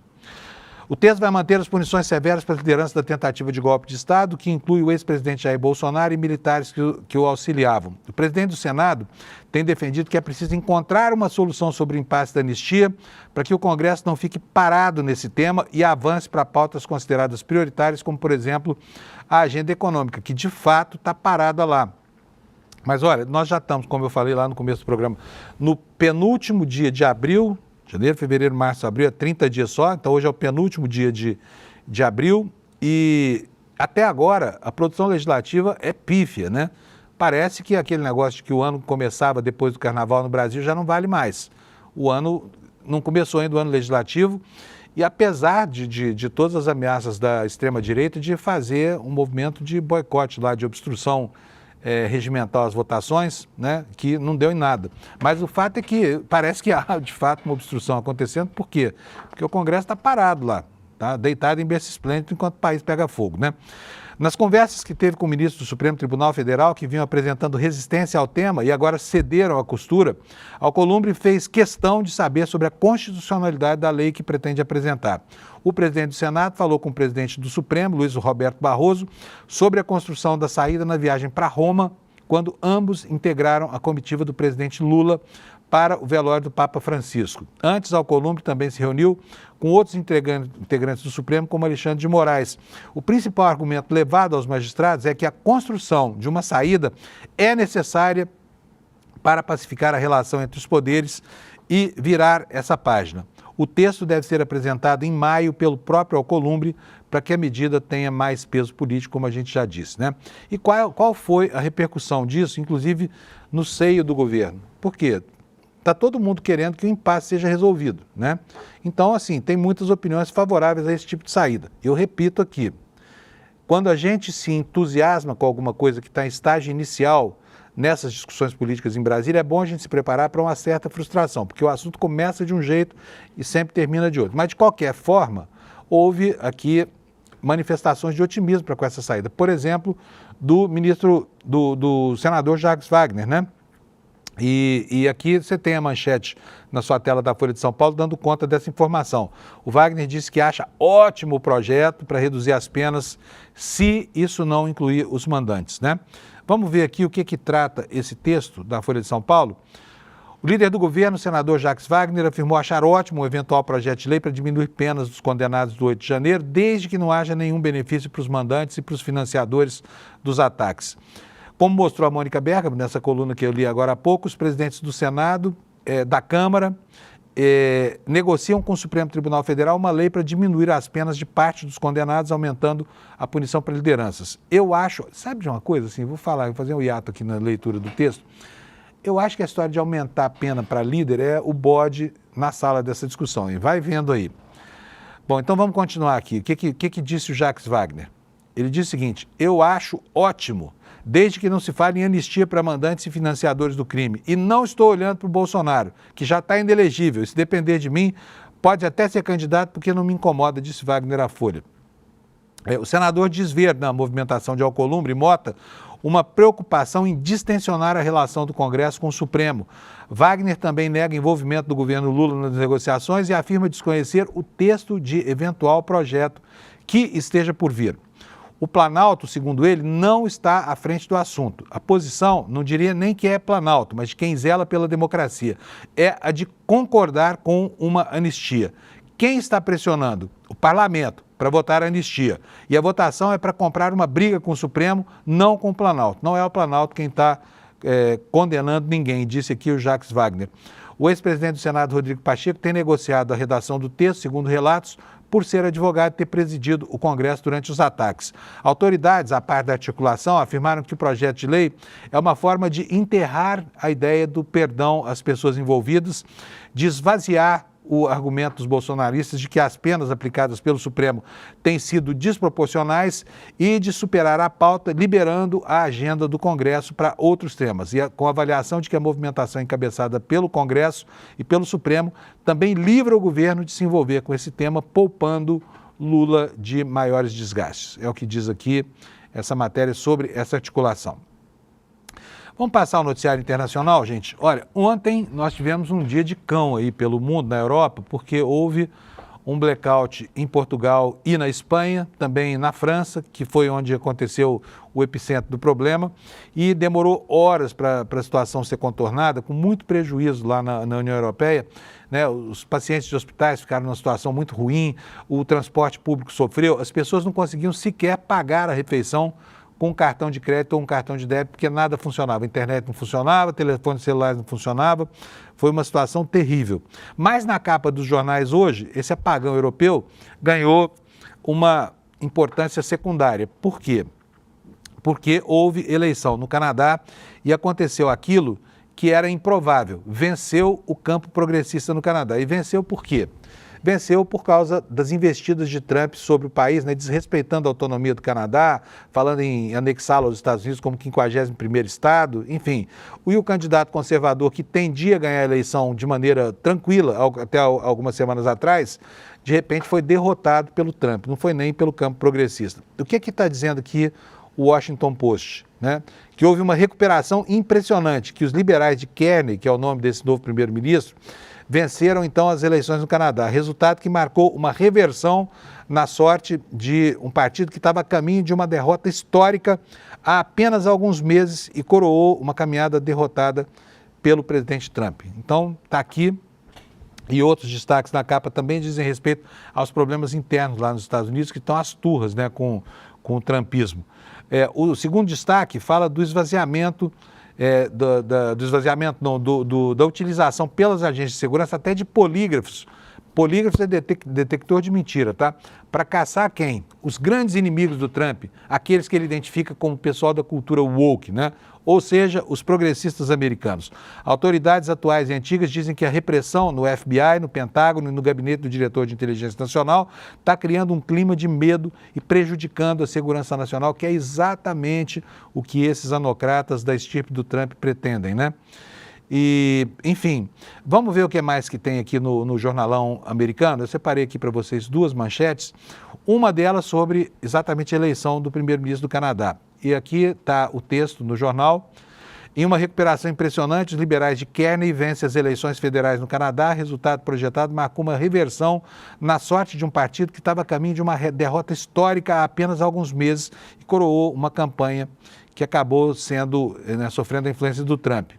O texto vai manter as punições severas para a liderança da tentativa de golpe de Estado, que inclui o ex-presidente Jair Bolsonaro e militares que o auxiliavam. O presidente do Senado tem defendido que é preciso encontrar uma solução sobre o impasse da anistia para que o Congresso não fique parado nesse tema e avance para pautas consideradas prioritárias, como, por exemplo, a agenda econômica, que de fato está parada lá. Mas olha, nós já estamos, como eu falei lá no começo do programa, no penúltimo dia de abril. Janeiro, fevereiro, março, abril, é 30 dias só, então hoje é o penúltimo dia de abril e até agora a produção legislativa é pífia, né? Parece que aquele negócio de que o ano começava depois do Carnaval no Brasil já não vale mais. O ano não começou ainda o ano legislativo e apesar de todas as ameaças da extrema-direita de fazer um movimento de boicote lá, de obstrução regimental às votações, né, que não deu em nada. Mas o fato é que parece que há, de fato, uma obstrução acontecendo. Por quê? Porque o Congresso está parado lá. tá deitado em berço esplêndido enquanto o país pega fogo, né? Nas conversas que teve com o ministro do Supremo Tribunal Federal, que vinham apresentando resistência ao tema e agora cederam à costura, Alcolumbre fez questão de saber sobre a constitucionalidade da lei que pretende apresentar. O presidente do Senado falou com o presidente do Supremo, Luiz Roberto Barroso, sobre a construção da saída na viagem para Roma, quando ambos integraram a comitiva do presidente Lula para o velório do Papa Francisco. Antes, Alcolumbre também se reuniu com outros integrantes do Supremo, como Alexandre de Moraes. O principal argumento levado aos magistrados é que a construção de uma saída é necessária para pacificar a relação entre os poderes e virar essa página. O texto deve ser apresentado em maio pelo próprio Alcolumbre para que a medida tenha mais peso político, como a gente já disse, né? E qual foi a repercussão disso, inclusive no seio do governo? Por quê? Está todo mundo querendo que o impasse seja resolvido, né? Então, assim, tem muitas opiniões favoráveis a esse tipo de saída. Eu repito aqui, quando a gente se entusiasma com alguma coisa que está em estágio inicial nessas discussões políticas em Brasília, é bom a gente se preparar para uma certa frustração, porque o assunto começa de um jeito e sempre termina de outro. Mas, de qualquer forma, houve aqui manifestações de otimismo para com essa saída. Por exemplo, do ministro, do senador Jacques Wagner, né? E aqui você tem a manchete na sua tela da Folha de São Paulo dando conta dessa informação. O Wagner disse que acha ótimo o projeto para reduzir as penas se isso não incluir os mandantes, né? Vamos ver aqui o que trata esse texto da Folha de São Paulo. O líder do governo, o senador Jacques Wagner, afirmou achar ótimo o eventual projeto de lei para diminuir penas dos condenados do 8 de janeiro, desde que não haja nenhum benefício para os mandantes e para os financiadores dos ataques. Como mostrou a Mônica Bergamo nessa coluna que eu li agora há pouco, os presidentes do Senado, da Câmara, negociam com o Supremo Tribunal Federal uma lei para diminuir as penas de parte dos condenados, aumentando a punição para lideranças. Eu acho, sabe de uma coisa assim, vou fazer um hiato aqui na leitura do texto, eu acho que a história de aumentar a pena para líder é o bode na sala dessa discussão, e vai vendo aí. Bom, então vamos continuar aqui. O que disse o Jacques Wagner? Ele disse o seguinte: eu acho ótimo, desde que não se fale em anistia para mandantes e financiadores do crime. E não estou olhando para o Bolsonaro, que já está inelegível. E se depender de mim, pode até ser candidato porque não me incomoda, disse Wagner à Folha. O senador diz ver na movimentação de Alcolumbre e Mota uma preocupação em distensionar a relação do Congresso com o Supremo. Wagner também nega envolvimento do governo Lula nas negociações e afirma desconhecer o texto de eventual projeto que esteja por vir. O Planalto, segundo ele, não está à frente do assunto. A posição, não diria nem que é Planalto, mas de quem zela pela democracia, é a de concordar com uma anistia. Quem está pressionando? O Parlamento, para votar a anistia. E a votação é para comprar uma briga com o Supremo, não com o Planalto. Não é o Planalto quem está condenando ninguém, disse aqui o Jacques Wagner. O ex-presidente do Senado, Rodrigo Pacheco, tem negociado a redação do texto, segundo relatos, por ser advogado e ter presidido o Congresso durante os ataques. Autoridades, a par da articulação, afirmaram que o projeto de lei é uma forma de enterrar a ideia do perdão às pessoas envolvidas, de esvaziar o argumento dos bolsonaristas de que as penas aplicadas pelo Supremo têm sido desproporcionais e de superar a pauta, liberando a agenda do Congresso para outros temas. E com a avaliação de que a movimentação encabeçada pelo Congresso e pelo Supremo também livra o governo de se envolver com esse tema, poupando Lula de maiores desgastes. É o que diz aqui essa matéria sobre essa articulação. Vamos passar ao noticiário internacional, gente? Olha, ontem nós tivemos um dia de cão aí pelo mundo, na Europa, porque houve um blackout em Portugal e na Espanha, também na França, que foi onde aconteceu o epicentro do problema, e demorou horas para a situação ser contornada, com muito prejuízo lá na União Europeia, né? Os pacientes de hospitais ficaram numa situação muito ruim, o transporte público sofreu, as pessoas não conseguiam sequer pagar a refeição com um cartão de crédito ou um cartão de débito, porque nada funcionava. A internet não funcionava, telefone celular não funcionava. Foi uma situação terrível. Mas na capa dos jornais hoje, esse apagão europeu ganhou uma importância secundária. Por quê? Porque houve eleição no Canadá e aconteceu aquilo que era improvável. Venceu o campo progressista no Canadá. E venceu por quê? venceu por causa das investidas de Trump sobre o país, né, desrespeitando a autonomia do Canadá, falando em anexá-lo aos Estados Unidos como 51º estado, enfim. E o candidato conservador que tendia a ganhar a eleição de maneira tranquila, até algumas semanas atrás, de repente foi derrotado pelo Trump, não foi nem pelo campo progressista. O que está dizendo aqui o Washington Post? Né? Que houve uma recuperação impressionante, que os liberais de Kearney, que é o nome desse novo primeiro-ministro, venceram então as eleições no Canadá, resultado que marcou uma reversão na sorte de um partido que estava a caminho de uma derrota histórica há apenas alguns meses e coroou uma caminhada derrotada pelo presidente Trump. Então, está aqui. E outros destaques na capa também dizem respeito aos problemas internos lá nos Estados Unidos, que estão às turras, né, com o trumpismo. O segundo destaque fala do esvaziamento, da utilização pelas agências de segurança até de polígrafos. Polígrafos é detector de mentira, tá? Para caçar quem? Os grandes inimigos do Trump, aqueles que ele identifica como pessoal da cultura woke, né? Ou seja, os progressistas americanos. Autoridades atuais e antigas dizem que a repressão no FBI, no Pentágono e no gabinete do diretor de inteligência nacional está criando um clima de medo e prejudicando a segurança nacional, que é exatamente o que esses anocratas da estirpe do Trump pretendem, né? E, enfim, vamos ver o que mais que tem aqui no jornalão americano. Eu separei aqui para vocês duas manchetes, uma delas sobre exatamente a eleição do primeiro-ministro do Canadá. E aqui está o texto no jornal. Em uma recuperação impressionante, os liberais de Kearney vencem as eleições federais no Canadá. Resultado projetado marcou uma reversão na sorte de um partido que estava a caminho de uma derrota histórica há apenas alguns meses e coroou uma campanha que acabou sendo, né, sofrendo a influência do Trump.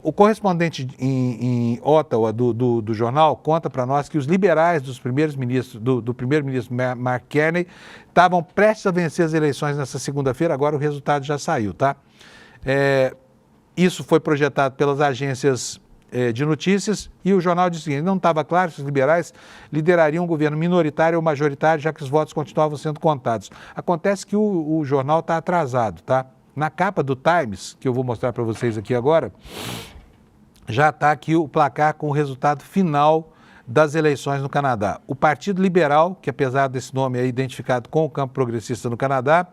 O correspondente em Ottawa do jornal conta para nós que os liberais do primeiro-ministro Mark Carney estavam prestes a vencer as eleições nessa segunda-feira, agora o resultado já saiu, tá? Isso foi projetado pelas agências de notícias e o jornal disse que não estava claro se os liberais liderariam um governo minoritário ou majoritário, já que os votos continuavam sendo contados. Acontece que o jornal está atrasado, tá? Na capa do Times, que eu vou mostrar para vocês aqui agora, já está aqui o placar com o resultado final das eleições no Canadá. O Partido Liberal, que apesar desse nome é identificado com o campo progressista no Canadá,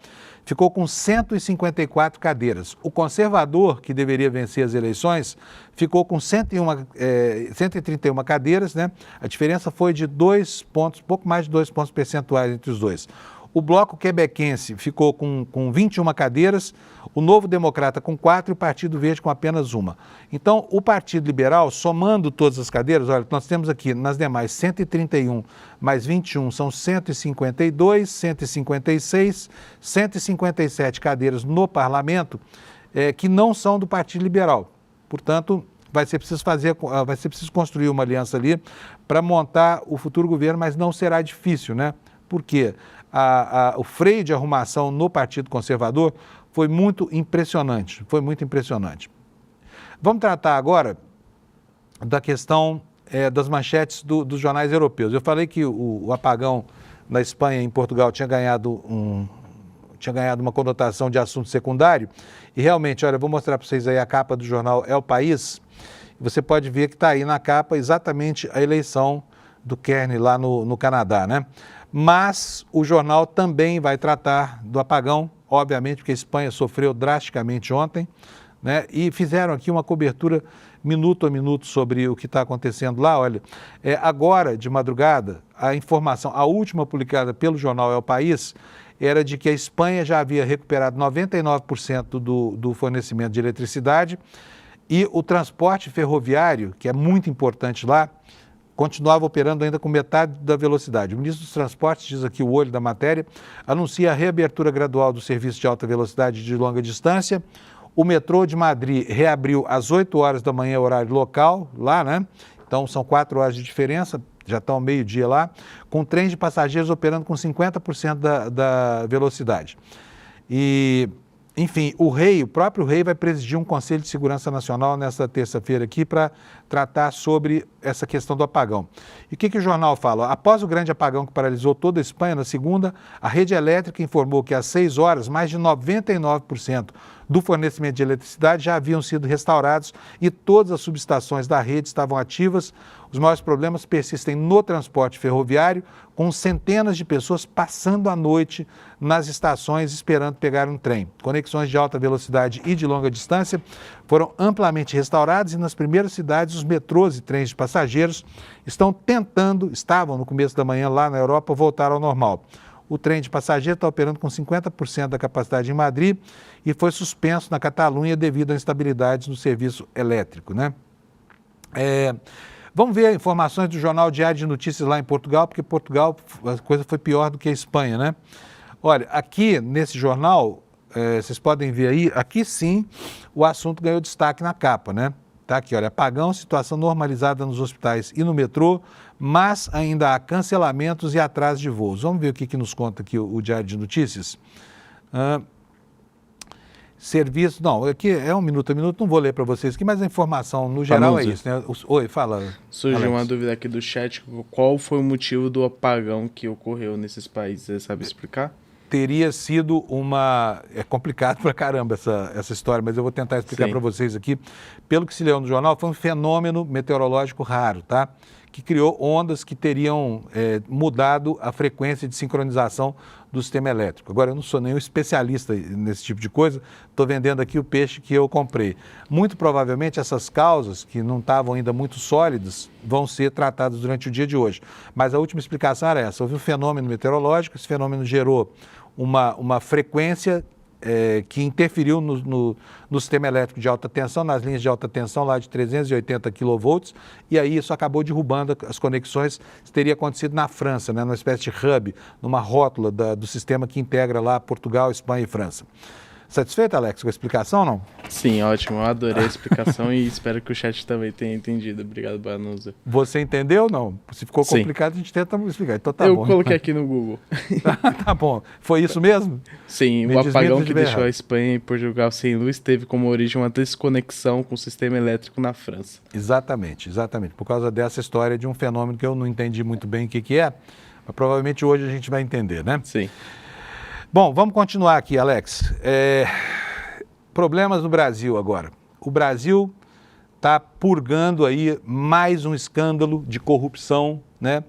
ficou com 154 cadeiras. O Conservador, que deveria vencer as eleições, ficou com 131 cadeiras, né? A diferença foi de 2 pontos, pouco mais de 2 pontos percentuais entre os dois. O Bloco Quebequense ficou com 21 cadeiras, o Novo Democrata com 4 e o Partido Verde com apenas 1. Então, o Partido Liberal, somando todas as cadeiras, olha, nós temos aqui nas demais 131 mais 21 são 152, 156, 157 cadeiras no parlamento que não são do Partido Liberal. Portanto, vai ser preciso construir uma aliança ali para montar o futuro governo, mas não será difícil, né? Por quê? O freio de arrumação no Partido Conservador foi muito impressionante, Vamos tratar agora da questão das manchetes dos jornais europeus. Eu falei que o apagão na Espanha e em Portugal tinha ganhado uma conotação de assunto secundário e realmente, olha, eu vou mostrar para vocês aí a capa do jornal El País. Você pode ver que está aí na capa exatamente a eleição do Kearney lá no Canadá, né? Mas o jornal também vai tratar do apagão, obviamente, porque a Espanha sofreu drasticamente ontem, né? E fizeram aqui uma cobertura minuto a minuto sobre o que está acontecendo lá. Olha, agora de madrugada, a última publicada pelo jornal El País, era de que a Espanha já havia recuperado 99% do fornecimento de eletricidade e o transporte ferroviário, que é muito importante lá, continuava operando ainda com metade da velocidade. O ministro dos Transportes, diz aqui o olho da matéria, anuncia a reabertura gradual do serviço de alta velocidade de longa distância. O metrô de Madrid reabriu às 8 horas da manhã, horário local, lá, né? Então são 4 horas de diferença, já estão ao meio-dia lá, com trens de passageiros operando com 50% da velocidade. E, enfim, o próprio rei vai presidir um Conselho de Segurança Nacional nesta terça-feira aqui para tratar sobre essa questão do apagão. E o que o jornal fala? Após o grande apagão que paralisou toda a Espanha, na segunda, a rede elétrica informou que às 6 horas, mais de 99% do fornecimento de eletricidade já haviam sido restaurados e todas as subestações da rede estavam ativas. Os maiores problemas persistem no transporte ferroviário, com centenas de pessoas passando a noite nas estações esperando pegar um trem. Conexões de alta velocidade e de longa distância foram amplamente restauradas e nas primeiras cidades os metrôs e trens de passageiros estavam no começo da manhã lá na Europa, voltar ao normal. O trem de passageiro está operando com 50% da capacidade em Madrid e foi suspenso na Catalunha devido a instabilidades no serviço elétrico, né? Vamos ver informações do Jornal Diário de Notícias lá em Portugal, porque Portugal a coisa foi pior do que a Espanha, né? Olha, aqui nesse jornal, vocês podem ver aí, aqui sim o assunto ganhou destaque na capa, né? Tá aqui, olha, apagão, situação normalizada nos hospitais e no metrô, mas ainda há cancelamentos e atrasos de voos. Vamos ver o que nos conta aqui o Diário de Notícias. Serviço, não, aqui é um minuto a minuto, não vou ler para vocês aqui, mas a informação no geral é isso, né? Oi, fala. Surgiu Alex. uma dúvida aqui do chat, qual foi o motivo do apagão que ocorreu nesses países, você sabe explicar? Teria sido uma... É complicado pra caramba essa história, mas eu vou tentar explicar para vocês aqui. Pelo que se leu no jornal, foi um fenômeno meteorológico raro, tá? Que criou ondas que teriam mudado a frequência de sincronização do sistema elétrico. Agora, eu não sou nenhum especialista nesse tipo de coisa, estou vendendo aqui o peixe que eu comprei. Muito provavelmente essas causas, que não estavam ainda muito sólidas, vão ser tratadas durante o dia de hoje. Mas a última explicação era essa, houve um fenômeno meteorológico, esse fenômeno gerou uma frequência que interferiu no sistema elétrico de alta tensão, nas linhas de alta tensão lá de 380 kV, e aí isso acabou derrubando as conexões. Isso teria acontecido na França, né, numa espécie de hub, numa rótula do sistema que integra lá Portugal, Espanha e França. Satisfeito, Alex, com a explicação ou não? Sim, ótimo. Eu adorei a explicação e espero que o chat também tenha entendido. Obrigado, Banusa. Você entendeu ou não? Se ficou complicado, a gente tenta explicar. Então tá bom. Eu coloquei aqui no Google. Tá bom. Foi isso mesmo? Sim, o apagão que deixou a Espanha e Portugal sem luz teve como origem uma desconexão com o sistema elétrico na França. Exatamente, exatamente. Por causa dessa história de um fenômeno que eu não entendi muito bem o que é, mas provavelmente hoje a gente vai entender, né? Sim. Bom, vamos continuar aqui, Alex. Problemas no Brasil agora. O Brasil está purgando aí mais um escândalo de corrupção, né?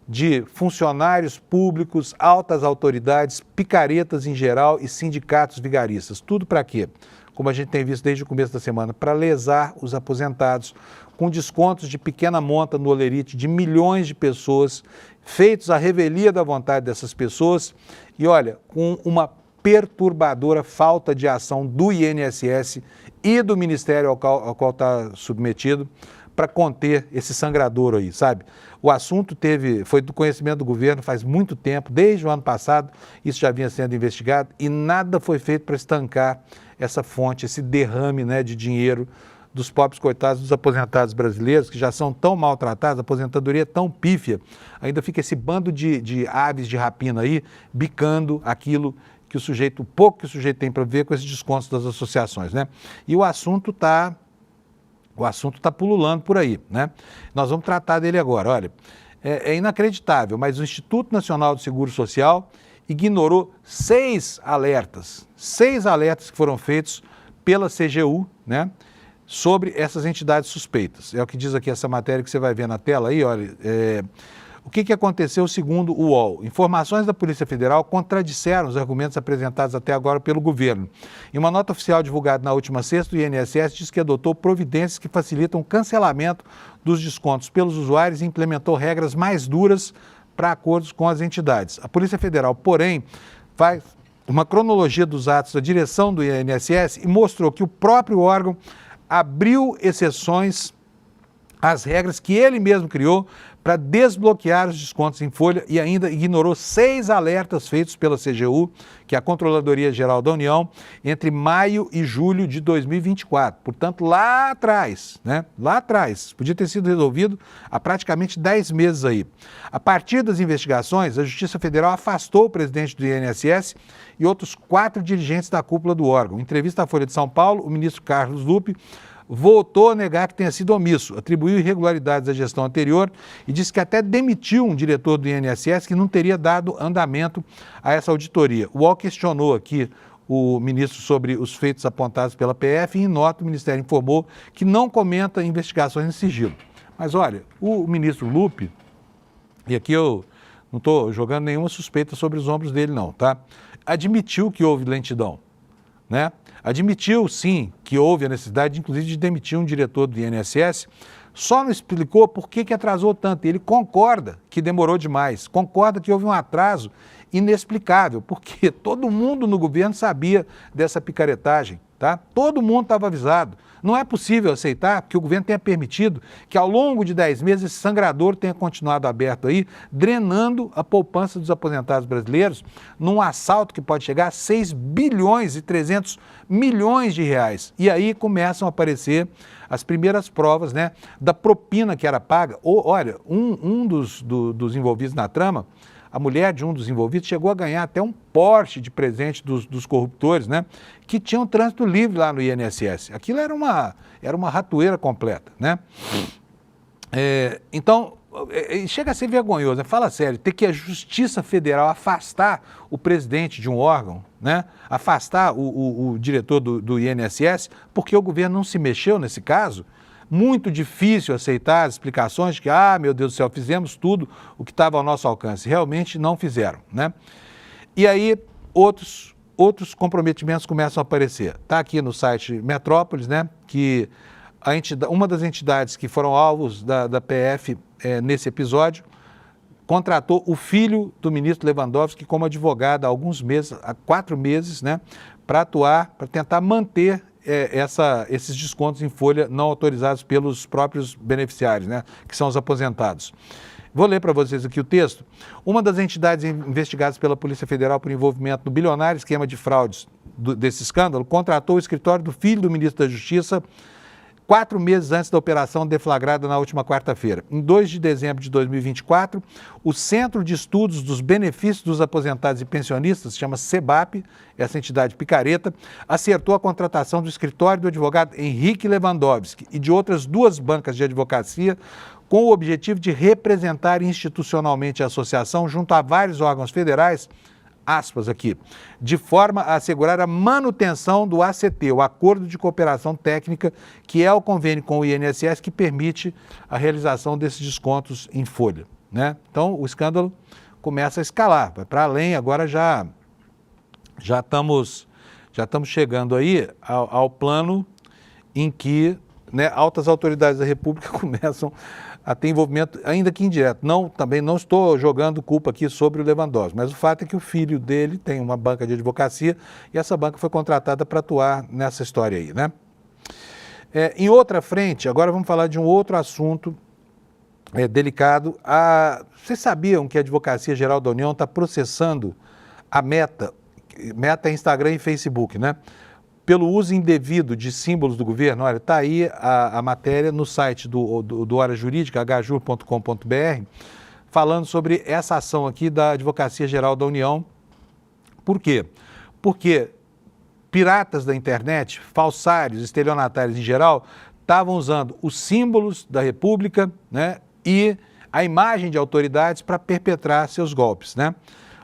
De funcionários públicos, altas autoridades, picaretas em geral e sindicatos vigaristas. Tudo para quê? Como a gente tem visto desde o começo da semana, para lesar os aposentados, com descontos de pequena monta no holerite de milhões de pessoas, feitos à revelia da vontade dessas pessoas e, olha, com uma perturbadora falta de ação do INSS e do Ministério ao qual está submetido para conter esse sangradouro aí, sabe? O assunto foi do conhecimento do governo faz muito tempo, desde o ano passado, isso já vinha sendo investigado e nada foi feito para estancar essa fonte, esse derrame, né, de dinheiro dos pobres coitados dos aposentados brasileiros, que já são tão maltratados, a aposentadoria é tão pífia, ainda fica esse bando de aves de rapina aí, bicando aquilo que o pouco que o sujeito tem para ver com esses descontos das associações, né? E o assunto está pululando por aí, né? Nós vamos tratar dele agora. Olha, é inacreditável, mas o Instituto Nacional do Seguro Social ignorou 6 alertas que foram feitos pela CGU, né, sobre essas entidades suspeitas. É o que diz aqui essa matéria que você vai ver na tela aí, olha. O que aconteceu segundo o UOL? Informações da Polícia Federal contradisseram os argumentos apresentados até agora pelo governo. Em uma nota oficial divulgada na última sexta, o INSS diz que adotou providências que facilitam o cancelamento dos descontos pelos usuários e implementou regras mais duras para acordos com as entidades. A Polícia Federal, porém, faz uma cronologia dos atos da direção do INSS e mostrou que o próprio órgão abriu exceções às regras que ele mesmo criou para desbloquear os descontos em folha e ainda ignorou 6 alertas feitos pela CGU, que é a Controladoria Geral da União, entre maio e julho de 2024. Portanto, lá atrás, né? Lá atrás, podia ter sido resolvido há praticamente 10 meses aí. A partir das investigações, a Justiça Federal afastou o presidente do INSS e outros 4 dirigentes da cúpula do órgão. Em entrevista à Folha de São Paulo, o ministro Carlos Lupe voltou a negar que tenha sido omisso, atribuiu irregularidades à gestão anterior e disse que até demitiu um diretor do INSS que não teria dado andamento a essa auditoria. O UOL questionou aqui o ministro sobre os feitos apontados pela PF e, em nota, o Ministério informou que não comenta investigações em sigilo. Mas, olha, o ministro Lupe, e aqui eu não estou jogando nenhuma suspeita sobre os ombros dele, não, tá? Admitiu que houve lentidão, né? Admitiu, sim, que houve a necessidade, inclusive, de demitir um diretor do INSS, só não explicou por que atrasou tanto. Ele concorda que demorou demais, concorda que houve um atraso inexplicável, porque todo mundo no governo sabia dessa picaretagem, tá? Todo mundo estava avisado. Não é possível aceitar que o governo tenha permitido que ao longo de 10 meses esse sangrador tenha continuado aberto aí, drenando a poupança dos aposentados brasileiros num assalto que pode chegar a 6 bilhões e 300 milhões de reais. E aí começam a aparecer as primeiras provas, né, da propina que era paga. Olha, um dos envolvidos na trama, a mulher de um dos envolvidos chegou a ganhar até um Porsche de presente dos corruptores, né? Que tinham trânsito livre lá no INSS. Aquilo era uma ratoeira completa, né? Então, chega a ser vergonhoso, né? Fala sério, ter que a Justiça Federal afastar o presidente de um órgão, né? Afastar o diretor do INSS, porque o governo não se mexeu nesse caso. Muito difícil aceitar as explicações de que, meu Deus do céu, fizemos tudo o que estava ao nosso alcance. Realmente não fizeram, né? E aí outros comprometimentos começam a aparecer. Está aqui no site Metrópolis, né, que uma das entidades que foram alvos da PF nesse episódio contratou o filho do ministro Lewandowski como advogado há alguns meses, há 4 meses, né, para atuar, para tentar manter esses descontos em folha não autorizados pelos próprios beneficiários, né, que são os aposentados. Vou ler para vocês aqui o texto. Uma das entidades investigadas pela Polícia Federal por envolvimento no bilionário esquema de fraudes desse escândalo contratou o escritório do filho do ministro da Justiça 4 meses antes da operação deflagrada na última quarta-feira. Em 2 de dezembro de 2024, o Centro de Estudos dos Benefícios dos Aposentados e Pensionistas, chama CEBAP, essa entidade picareta, acertou a contratação do escritório do advogado Henrique Lewandowski e de outras 2 bancas de advocacia com o objetivo de representar institucionalmente a associação junto a vários órgãos federais, aspas aqui, de forma a assegurar a manutenção do ACT, o Acordo de Cooperação Técnica, que é o convênio com o INSS que permite a realização desses descontos em folha, né? Então, o escândalo começa a escalar, vai para além, agora já estamos chegando aí ao plano em que, né, altas autoridades da República começam a ter envolvimento, ainda que indireto. Também não estou jogando culpa aqui sobre o Lewandowski, mas o fato é que o filho dele tem uma banca de advocacia e essa banca foi contratada para atuar nessa história aí, né? Em outra frente, agora vamos falar de um outro assunto delicado. Vocês sabiam que a Advocacia Geral da União está processando a Meta é Instagram e Facebook, né? Pelo uso indevido de símbolos do governo. Olha, está aí a matéria no site do Hora Jurídica, hjur.com.br, falando sobre essa ação aqui da Advocacia Geral da União. Por quê? Porque piratas da internet, falsários, estelionatários em geral, estavam usando os símbolos da República, né, e a imagem de autoridades para perpetrar seus golpes, né?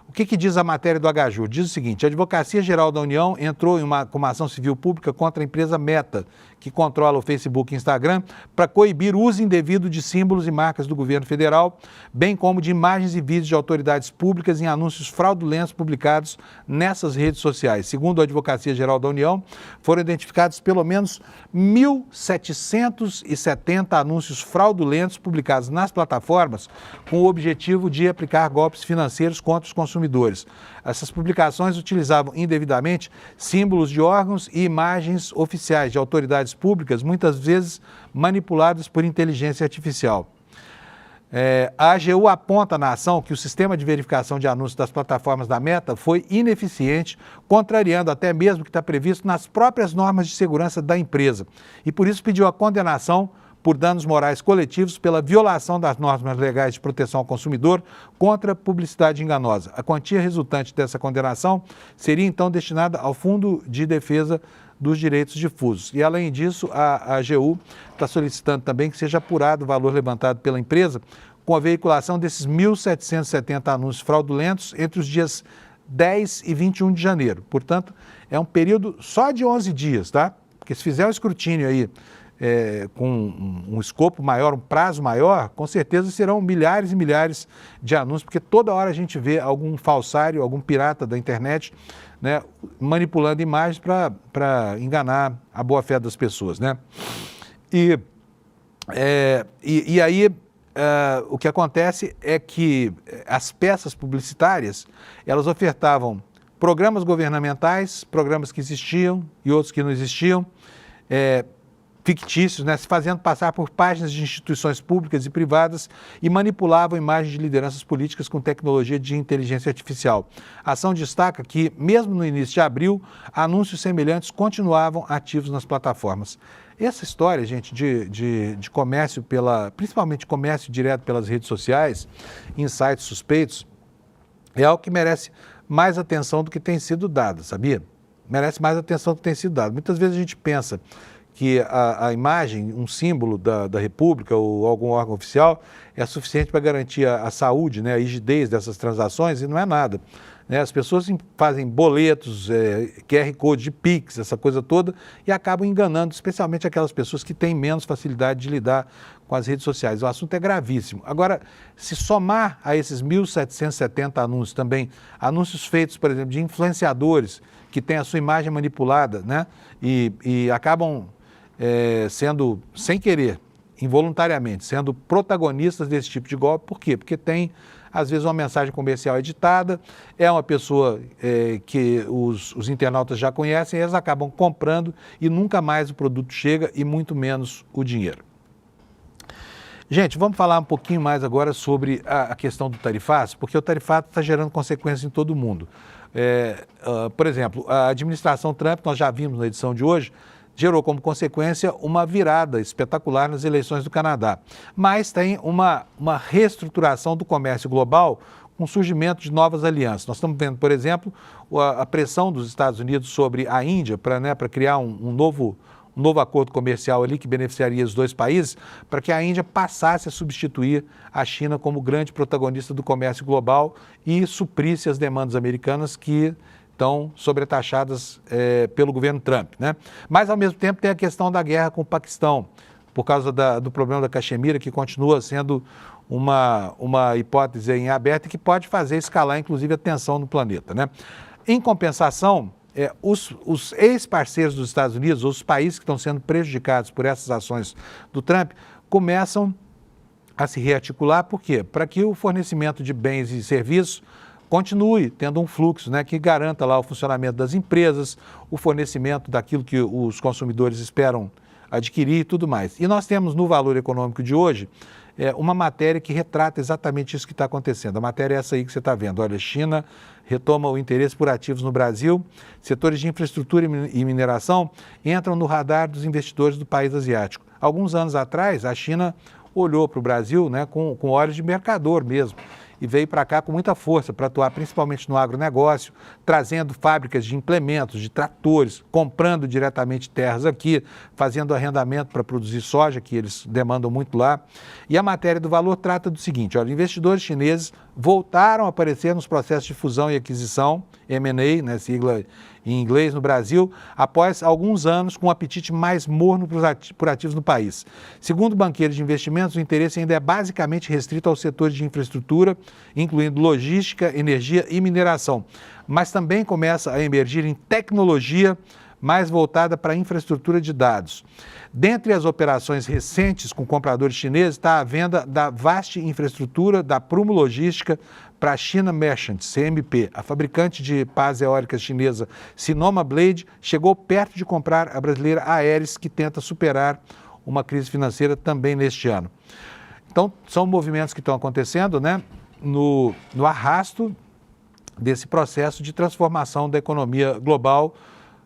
O que diz a matéria do HJUR? Diz o seguinte: a Advocacia Geral da União entrou com uma ação civil pública contra a empresa Meta, que controla o Facebook e Instagram, para coibir o uso indevido de símbolos e marcas do governo federal, bem como de imagens e vídeos de autoridades públicas em anúncios fraudulentos publicados nessas redes sociais. Segundo a Advocacia Geral da União, foram identificados pelo menos 1.770 anúncios fraudulentos publicados nas plataformas com o objetivo de aplicar golpes financeiros contra os consumidores. Essas publicações utilizavam indevidamente símbolos de órgãos e imagens oficiais de autoridades públicas, muitas vezes manipuladas por inteligência artificial. A AGU aponta na ação que o sistema de verificação de anúncios das plataformas da Meta foi ineficiente, contrariando até mesmo o que está previsto nas próprias normas de segurança da empresa. E por isso pediu a condenação por danos morais coletivos pela violação das normas legais de proteção ao consumidor contra publicidade enganosa. A quantia resultante dessa condenação seria então destinada ao Fundo de Defesa dos Direitos Difusos. E, além disso, a AGU está solicitando também que seja apurado o valor levantado pela empresa com a veiculação desses 1.770 anúncios fraudulentos entre os dias 10 e 21 de janeiro. Portanto, é um período só de 11 dias, tá? Porque se fizer um escrutínio aí com um escopo maior, um prazo maior, com certeza serão milhares e milhares de anúncios, porque toda hora a gente vê algum falsário, algum pirata da internet, né, manipulando imagens para enganar a boa-fé das pessoas, né? E aí o que acontece é que as peças publicitárias, elas ofertavam programas governamentais, programas que existiam e outros que não existiam, fictícios, né, se fazendo passar por páginas de instituições públicas e privadas e manipulavam imagens de lideranças políticas com tecnologia de inteligência artificial. A ação destaca que, mesmo no início de abril, anúncios semelhantes continuavam ativos nas plataformas. Essa história, gente, de comércio, principalmente comércio direto pelas redes sociais, em sites suspeitos, é algo que merece mais atenção do que tem sido dado, sabia? Merece mais atenção do que tem sido dado. Muitas vezes a gente pensa que a imagem, um símbolo da República ou algum órgão oficial é suficiente para garantir a saúde, né, a rigidez dessas transações, e não é nada. Né? As pessoas fazem boletos, QR Code de Pix, essa coisa toda, e acabam enganando, especialmente aquelas pessoas que têm menos facilidade de lidar com as redes sociais. O assunto é gravíssimo. Agora, se somar a esses 1.770 anúncios também, anúncios feitos, por exemplo, de influenciadores que têm a sua imagem manipulada, né, e acabam sendo, sem querer, involuntariamente, sendo protagonistas desse tipo de golpe. Por quê? Porque tem, às vezes, uma mensagem comercial editada, é uma pessoa que os internautas já conhecem, e eles acabam comprando e nunca mais o produto chega e muito menos o dinheiro. Gente, vamos falar um pouquinho mais agora sobre a questão do tarifaço, porque o tarifaço está gerando consequências em todo mundo. Por exemplo, a administração Trump, nós já vimos na edição de hoje, gerou como consequência uma virada espetacular nas eleições do Canadá. Mas tem uma reestruturação do comércio global com o surgimento de novas alianças. Nós estamos vendo, por exemplo, a pressão dos Estados Unidos sobre a Índia para criar um novo acordo comercial ali que beneficiaria os dois países, para que a Índia passasse a substituir a China como grande protagonista do comércio global e suprisse as demandas americanas que estão sobretaxadas pelo governo Trump, né? Mas, ao mesmo tempo, tem a questão da guerra com o Paquistão, por causa do problema da Caxemira, que continua sendo uma hipótese em aberto e que pode fazer escalar, inclusive, a tensão no planeta, né? Em compensação, os ex-parceiros dos Estados Unidos, os países que estão sendo prejudicados por essas ações do Trump, começam a se rearticular. Por quê? Para que o fornecimento de bens e serviços continue tendo um fluxo, né, que garanta lá o funcionamento das empresas, o fornecimento daquilo que os consumidores esperam adquirir e tudo mais. E nós temos no Valor Econômico de hoje uma matéria que retrata exatamente isso que está acontecendo. A matéria é essa aí que você está vendo. Olha, China retoma o interesse por ativos no Brasil, setores de infraestrutura e mineração entram no radar dos investidores do país asiático. Alguns anos atrás, a China olhou para o Brasil, né, com olhos de mercador mesmo, e veio para cá com muita força para atuar principalmente no agronegócio, trazendo fábricas de implementos, de tratores, comprando diretamente terras aqui, fazendo arrendamento para produzir soja, que eles demandam muito lá. E a matéria do Valor trata do seguinte: olha, investidores chineses voltaram a aparecer nos processos de fusão e aquisição, M&A, né, sigla em inglês, no Brasil, após alguns anos com um apetite mais morno por ativos no país. Segundo banqueiros de investimentos, o interesse ainda é basicamente restrito aos setores de infraestrutura, incluindo logística, energia e mineração, mas também começa a emergir em tecnologia mais voltada para a infraestrutura de dados. Dentre as operações recentes com compradores chineses está a venda da Vast Infraestrutura da Prumo Logística para a China Merchants, CMP. A fabricante de pás eólicas chinesa Sinoma Blade chegou perto de comprar a brasileira Aeris, que tenta superar uma crise financeira também neste ano. Então, são movimentos que estão acontecendo, né, no arrasto desse processo de transformação da economia global,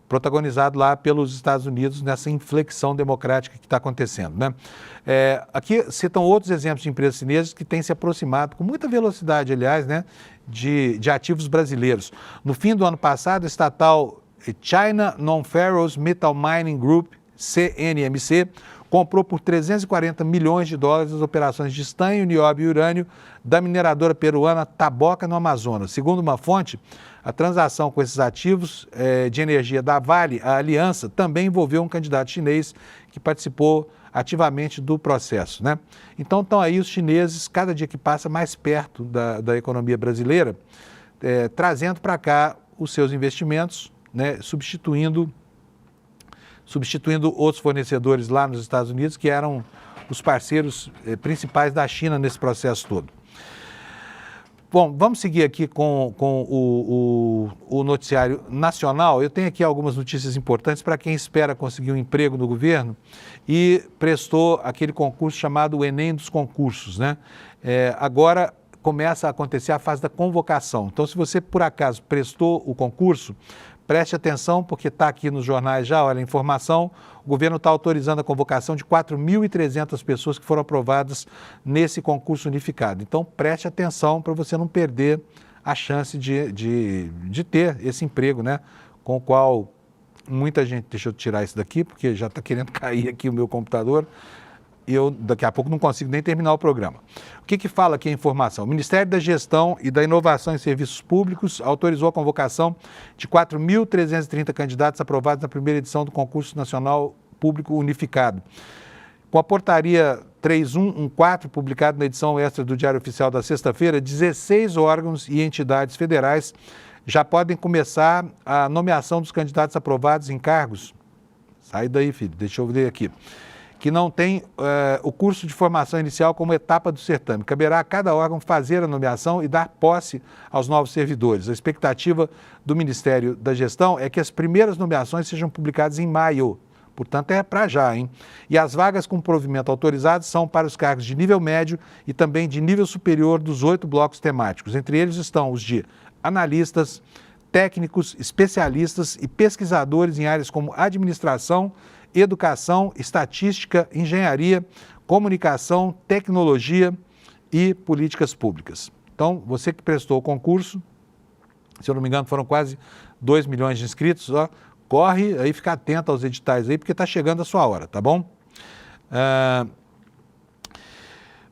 protagonizado lá pelos Estados Unidos nessa inflexão democrática que está acontecendo, né? Aqui citam outros exemplos de empresas chinesas que têm se aproximado com muita velocidade, aliás, né, de ativos brasileiros. No fim do ano passado, a estatal China Non-Ferrous Metal Mining Group, CNMC, comprou por 340 milhões de dólares as operações de estanho, nióbio e urânio da mineradora peruana Taboca, no Amazonas. Segundo uma fonte, a transação com esses ativos de energia da Vale, a aliança, também envolveu um candidato chinês que participou ativamente do processo, né? Então estão aí os chineses, cada dia que passa, mais perto da economia brasileira, trazendo para cá os seus investimentos, né, substituindo outros fornecedores lá nos Estados Unidos, que eram os parceiros principais da China nesse processo todo. Bom, vamos seguir aqui com o noticiário nacional. Eu tenho aqui algumas notícias importantes para quem espera conseguir um emprego no governo e prestou aquele concurso chamado o Enem dos concursos, né? Agora começa a acontecer a fase da convocação. Então, se você, por acaso, prestou o concurso, preste atenção, porque está aqui nos jornais já, olha a informação, o governo está autorizando a convocação de 4.300 pessoas que foram aprovadas nesse concurso unificado. Então, preste atenção para você não perder a chance de ter esse emprego, né? Com o qual muita gente... Deixa eu tirar isso daqui, porque já está querendo cair aqui o meu computador. E eu, daqui a pouco, não consigo nem terminar o programa. O que fala aqui a informação? O Ministério da Gestão e da Inovação em Serviços Públicos autorizou a convocação de 4.330 candidatos aprovados na primeira edição do Concurso Nacional Público Unificado. Com a portaria 3114, publicada na edição extra do Diário Oficial da sexta-feira, 16 órgãos e entidades federais já podem começar a nomeação dos candidatos aprovados em cargos. Sai daí, filho, deixa eu ver aqui. Que não tem o curso de formação inicial como etapa do certame. Caberá a cada órgão fazer a nomeação e dar posse aos novos servidores. A expectativa do Ministério da Gestão é que as primeiras nomeações sejam publicadas em maio. Portanto, é para já, hein? E as vagas com provimento autorizado são para os cargos de nível médio e também de nível superior dos 8 blocos temáticos. Entre eles estão os de analistas, técnicos, especialistas e pesquisadores em áreas como administração, educação, estatística, engenharia, comunicação, tecnologia e políticas públicas. Então, você que prestou o concurso, se eu não me engano, foram quase 2 milhões de inscritos, ó, corre aí, fica atento aos editais aí, porque está chegando a sua hora, tá bom?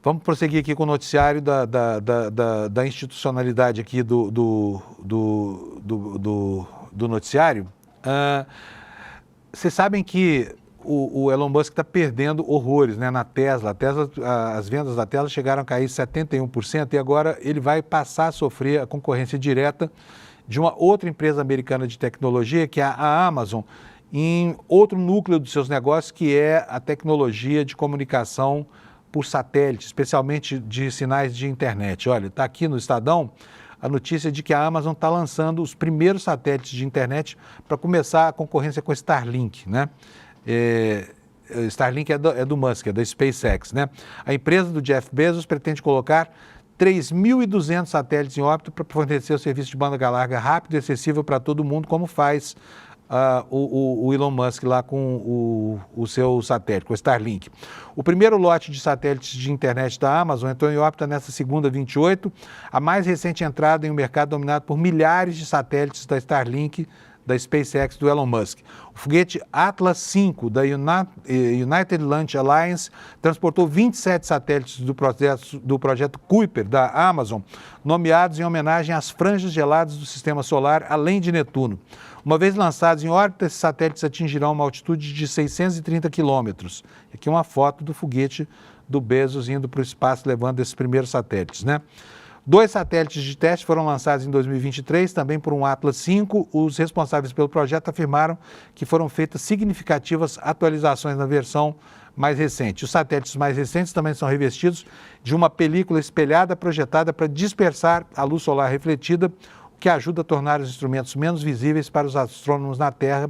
Vamos prosseguir aqui com o noticiário da institucionalidade aqui do noticiário. Vocês sabem que o Elon Musk está perdendo horrores, né, na Tesla. As vendas da Tesla chegaram a cair 71% e agora ele vai passar a sofrer a concorrência direta de uma outra empresa americana de tecnologia, que é a Amazon, em outro núcleo dos seus negócios, que é a tecnologia de comunicação por satélite, especialmente de sinais de internet. Olha, está aqui no Estadão a notícia de que a Amazon está lançando os primeiros satélites de internet para começar a concorrência com o Starlink, né? Starlink é do Musk, é da SpaceX, né? A empresa do Jeff Bezos pretende colocar 3.200 satélites em órbita para fornecer o serviço de banda larga rápido e acessível para todo mundo, como faz o Elon Musk lá com o seu satélite, com o Starlink. O primeiro lote de satélites de internet da Amazon entrou em órbita nesta segunda, 28, a mais recente entrada em um mercado dominado por milhares de satélites da Starlink, da SpaceX, do Elon Musk. O foguete Atlas V da United Launch Alliance transportou 27 satélites do projeto Kuiper da Amazon, nomeados em homenagem às franjas geladas do sistema solar, além de Netuno. Uma vez lançados em órbita, esses satélites atingirão uma altitude de 630 quilômetros. Aqui uma foto do foguete do Bezos indo para o espaço, levando esses primeiros satélites, né? 2 satélites de teste foram lançados em 2023, também por um Atlas V. Os responsáveis pelo projeto afirmaram que foram feitas significativas atualizações na versão mais recente. Os satélites mais recentes também são revestidos de uma película espelhada projetada para dispersar a luz solar refletida, o que ajuda a tornar os instrumentos menos visíveis para os astrônomos na Terra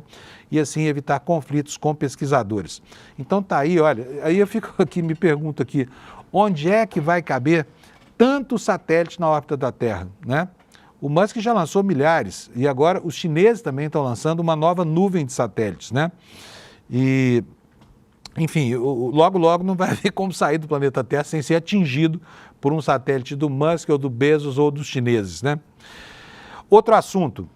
e assim evitar conflitos com pesquisadores. Então tá aí, olha, aí eu fico aqui, me pergunto aqui, onde é que vai caber tantos satélites na órbita da Terra, né? O Musk já lançou milhares e agora os chineses também estão lançando uma nova nuvem de satélites, né? E, enfim, logo não vai haver como sair do planeta Terra sem ser atingido por um satélite do Musk ou do Bezos ou dos chineses, né? Outro assunto.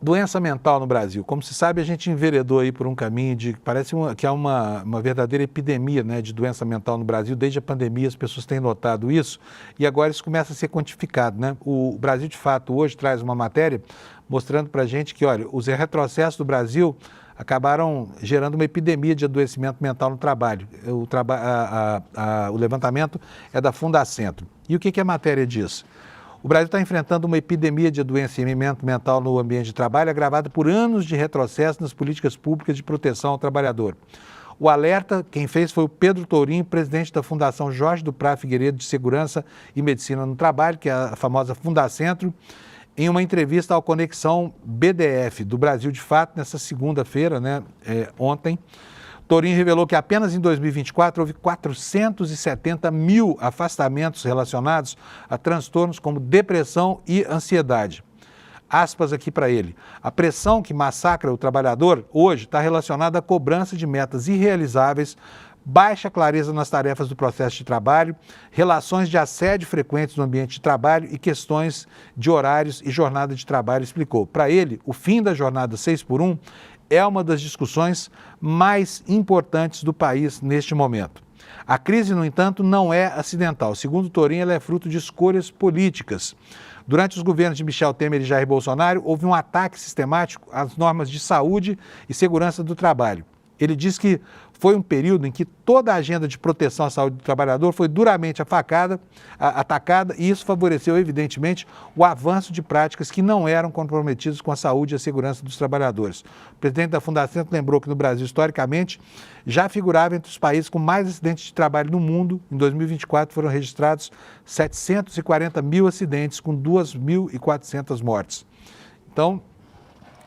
Doença mental no Brasil. Como se sabe, a gente enveredou aí por um caminho de... Parece que há uma verdadeira epidemia, né, de doença mental no Brasil. Desde a pandemia as pessoas têm notado isso e agora isso começa a ser quantificado, né? O Brasil, de fato, hoje traz uma matéria mostrando para a gente que, olha, os retrocessos do Brasil acabaram gerando uma epidemia de adoecimento mental no trabalho. O levantamento é da Fundacentro. E o que a matéria diz? O Brasil está enfrentando uma epidemia de adoecimento mental no ambiente de trabalho agravada por anos de retrocesso nas políticas públicas de proteção ao trabalhador. O alerta, quem fez foi o Pedro Tourinho, presidente da Fundação Jorge do Prá Figueiredo de Segurança e Medicina no Trabalho, que é a famosa Fundacentro, em uma entrevista ao Conexão BDF do Brasil de Fato, nessa segunda-feira, né, ontem. Tourinho revelou que apenas em 2024 houve 470 mil afastamentos relacionados a transtornos como depressão e ansiedade. Aspas aqui para ele. A pressão que massacra o trabalhador hoje está relacionada à cobrança de metas irrealizáveis, baixa clareza nas tarefas do processo de trabalho, relações de assédio frequentes no ambiente de trabalho e questões de horários e jornada de trabalho, explicou. Para ele, o fim da jornada 6x1 é uma das discussões mais importantes do país neste momento. A crise, no entanto, não é acidental. Segundo Tourinho, ela é fruto de escolhas políticas. Durante os governos de Michel Temer e Jair Bolsonaro, houve um ataque sistemático às normas de saúde e segurança do trabalho. Ele diz que foi um período em que toda a agenda de proteção à saúde do trabalhador foi duramente atacada e isso favoreceu, evidentemente, o avanço de práticas que não eram comprometidas com a saúde e a segurança dos trabalhadores. O presidente da Fundação lembrou que no Brasil, historicamente, já figurava entre os países com mais acidentes de trabalho no mundo. Em 2024 foram registrados 740 mil acidentes, com 2.400 mortes. Então,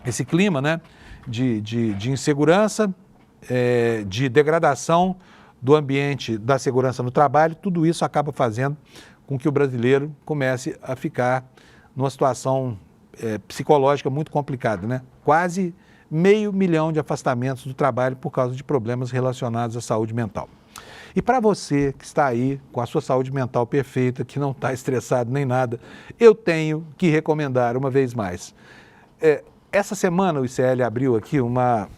esse clima, né, de insegurança, de degradação do ambiente da segurança no trabalho, tudo isso acaba fazendo com que o brasileiro comece a ficar numa situação psicológica muito complicada, né? Quase 500 mil de afastamentos do trabalho por causa de problemas relacionados à saúde mental. E para você que está aí com a sua saúde mental perfeita, que não está estressado nem nada, eu tenho que recomendar uma vez mais. Essa semana o ICL abriu aqui uma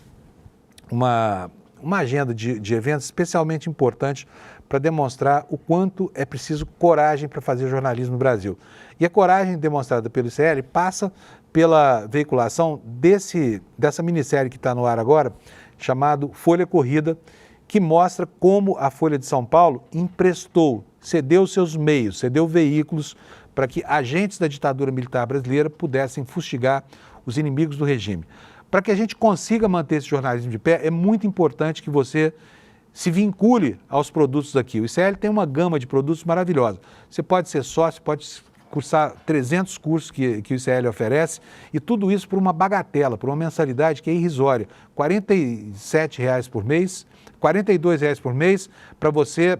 agenda de eventos especialmente importante para demonstrar o quanto é preciso coragem para fazer jornalismo no Brasil. E a coragem demonstrada pelo ICL passa pela veiculação dessa minissérie que está no ar agora, chamado Folha Corrida, que mostra como a Folha de São Paulo cedeu seus meios, cedeu veículos para que agentes da ditadura militar brasileira pudessem fustigar os inimigos do regime. Para que a gente consiga manter esse jornalismo de pé, é muito importante que você se vincule aos produtos daqui. O ICL tem uma gama de produtos maravilhosa. Você pode ser sócio, pode cursar 300 cursos que o ICL oferece, e tudo isso por uma bagatela, por uma mensalidade que é irrisória. R$ 47,00 por mês, R$ 42,00 por mês para você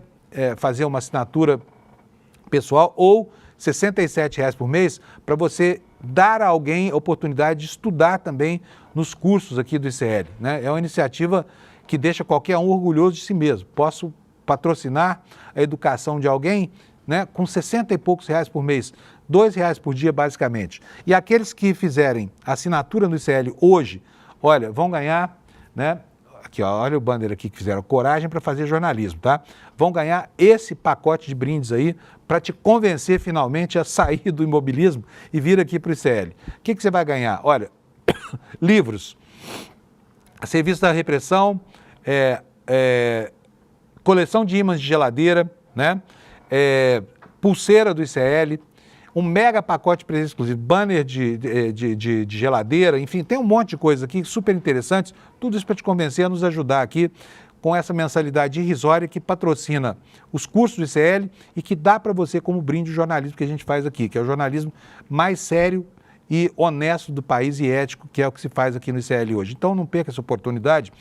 fazer uma assinatura pessoal, ou R$ 67,00 por mês para você dar a alguém a oportunidade de estudar também nos cursos aqui do ICL, né? É uma iniciativa que deixa qualquer um orgulhoso de si mesmo. Posso patrocinar a educação de alguém, né, com 60 e poucos reais por mês, R$ 2,00 por dia basicamente. E aqueles que fizerem assinatura no ICL hoje, olha, vão ganhar, né? Aqui, ó, olha o banner aqui que fizeram, coragem para fazer jornalismo, tá? Vão ganhar esse pacote de brindes aí para te convencer finalmente a sair do imobilismo e vir aqui para o ICL. O que você vai ganhar? Olha, livros, Serviço da Repressão, coleção de ímãs de geladeira, né? Pulseira do ICL, um mega pacote de presente exclusivo, banner de geladeira, enfim, tem um monte de coisa aqui super interessantes, tudo isso para te convencer a nos ajudar aqui com essa mensalidade irrisória que patrocina os cursos do ICL e que dá para você como brinde o jornalismo que a gente faz aqui, que é o jornalismo mais sério e honesto do país e ético, que é o que se faz aqui no ICL hoje. Então não perca essa oportunidade,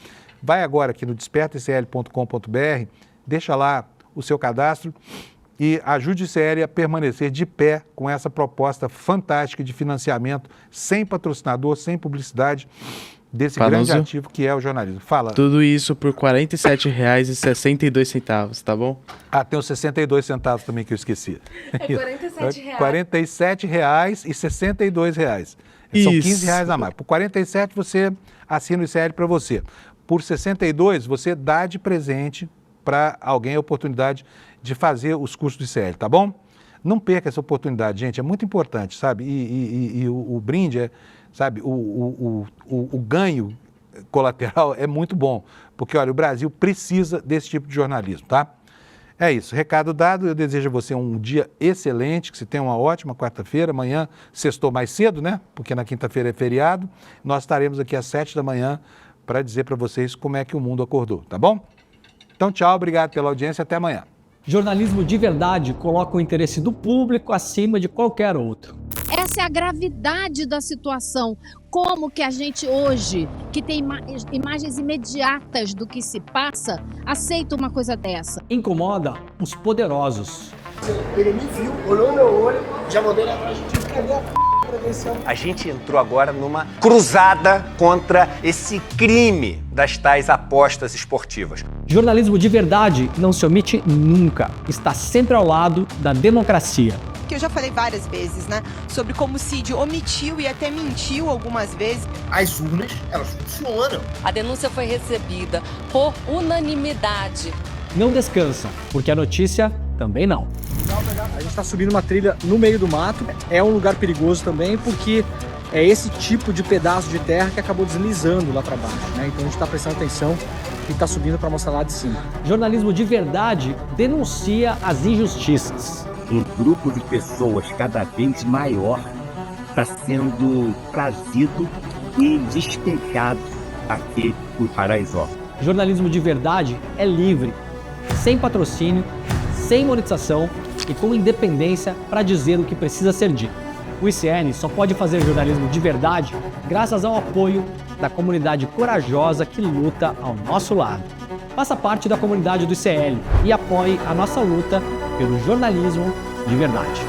vai agora aqui no despertaicl.com.br, deixa lá o seu cadastro e ajude o ICL a permanecer de pé com essa proposta fantástica de financiamento, sem patrocinador, sem publicidade, desse grande ativo que é o jornalismo. Fala. Tudo isso por R$ 47,62, tá bom? Ah, tem os 62 centavos também que eu esqueci. É R$ 47,00. R$ 47,62. São Isso. R$15 a mais. Por 47 você assina o ICL para você. Por 62 você dá de presente para alguém a oportunidade de fazer os cursos do ICL, tá bom? Não perca essa oportunidade, gente, é muito importante, sabe? E o brinde, sabe, o ganho colateral é muito bom, porque, olha, o Brasil precisa desse tipo de jornalismo, tá? É isso, recado dado, eu desejo a você um dia excelente, que você tenha uma ótima quarta-feira, amanhã sextou mais cedo, né? Porque na quinta-feira é feriado, nós estaremos aqui às 7 da manhã para dizer para vocês como é que o mundo acordou, tá bom? Então, tchau, obrigado pela audiência, até amanhã. Jornalismo de verdade coloca o interesse do público acima de qualquer outro. Essa é a gravidade da situação. Como que a gente hoje, que tem imagens imediatas do que se passa, aceita uma coisa dessa? Incomoda os poderosos. Ele me viu, olhou no meu olho, já mandei ele atrás de ti, cadê a credencial? A gente entrou agora numa cruzada contra esse crime das tais apostas esportivas. Jornalismo de verdade não se omite nunca. Está sempre ao lado da democracia. Que eu já falei várias vezes, né? Sobre como o Cid omitiu e até mentiu algumas vezes. As urnas, elas funcionam. A denúncia foi recebida por unanimidade. Não descansa, porque a notícia também não. A gente está subindo uma trilha no meio do mato. É um lugar perigoso também, porque é esse tipo de pedaço de terra que acabou deslizando lá para baixo, né? Então a gente está prestando atenção e está subindo para mostrar lá de cima. Jornalismo de verdade denuncia as injustiças. Um grupo de pessoas cada vez maior está sendo trazido e despejado aqui por Paraisópolis. Jornalismo de verdade é livre, sem patrocínio, sem monetização e com independência para dizer o que precisa ser dito. O ICN só pode fazer jornalismo de verdade graças ao apoio da comunidade corajosa que luta ao nosso lado. Faça parte da comunidade do ICL e apoie a nossa luta pelo jornalismo de verdade.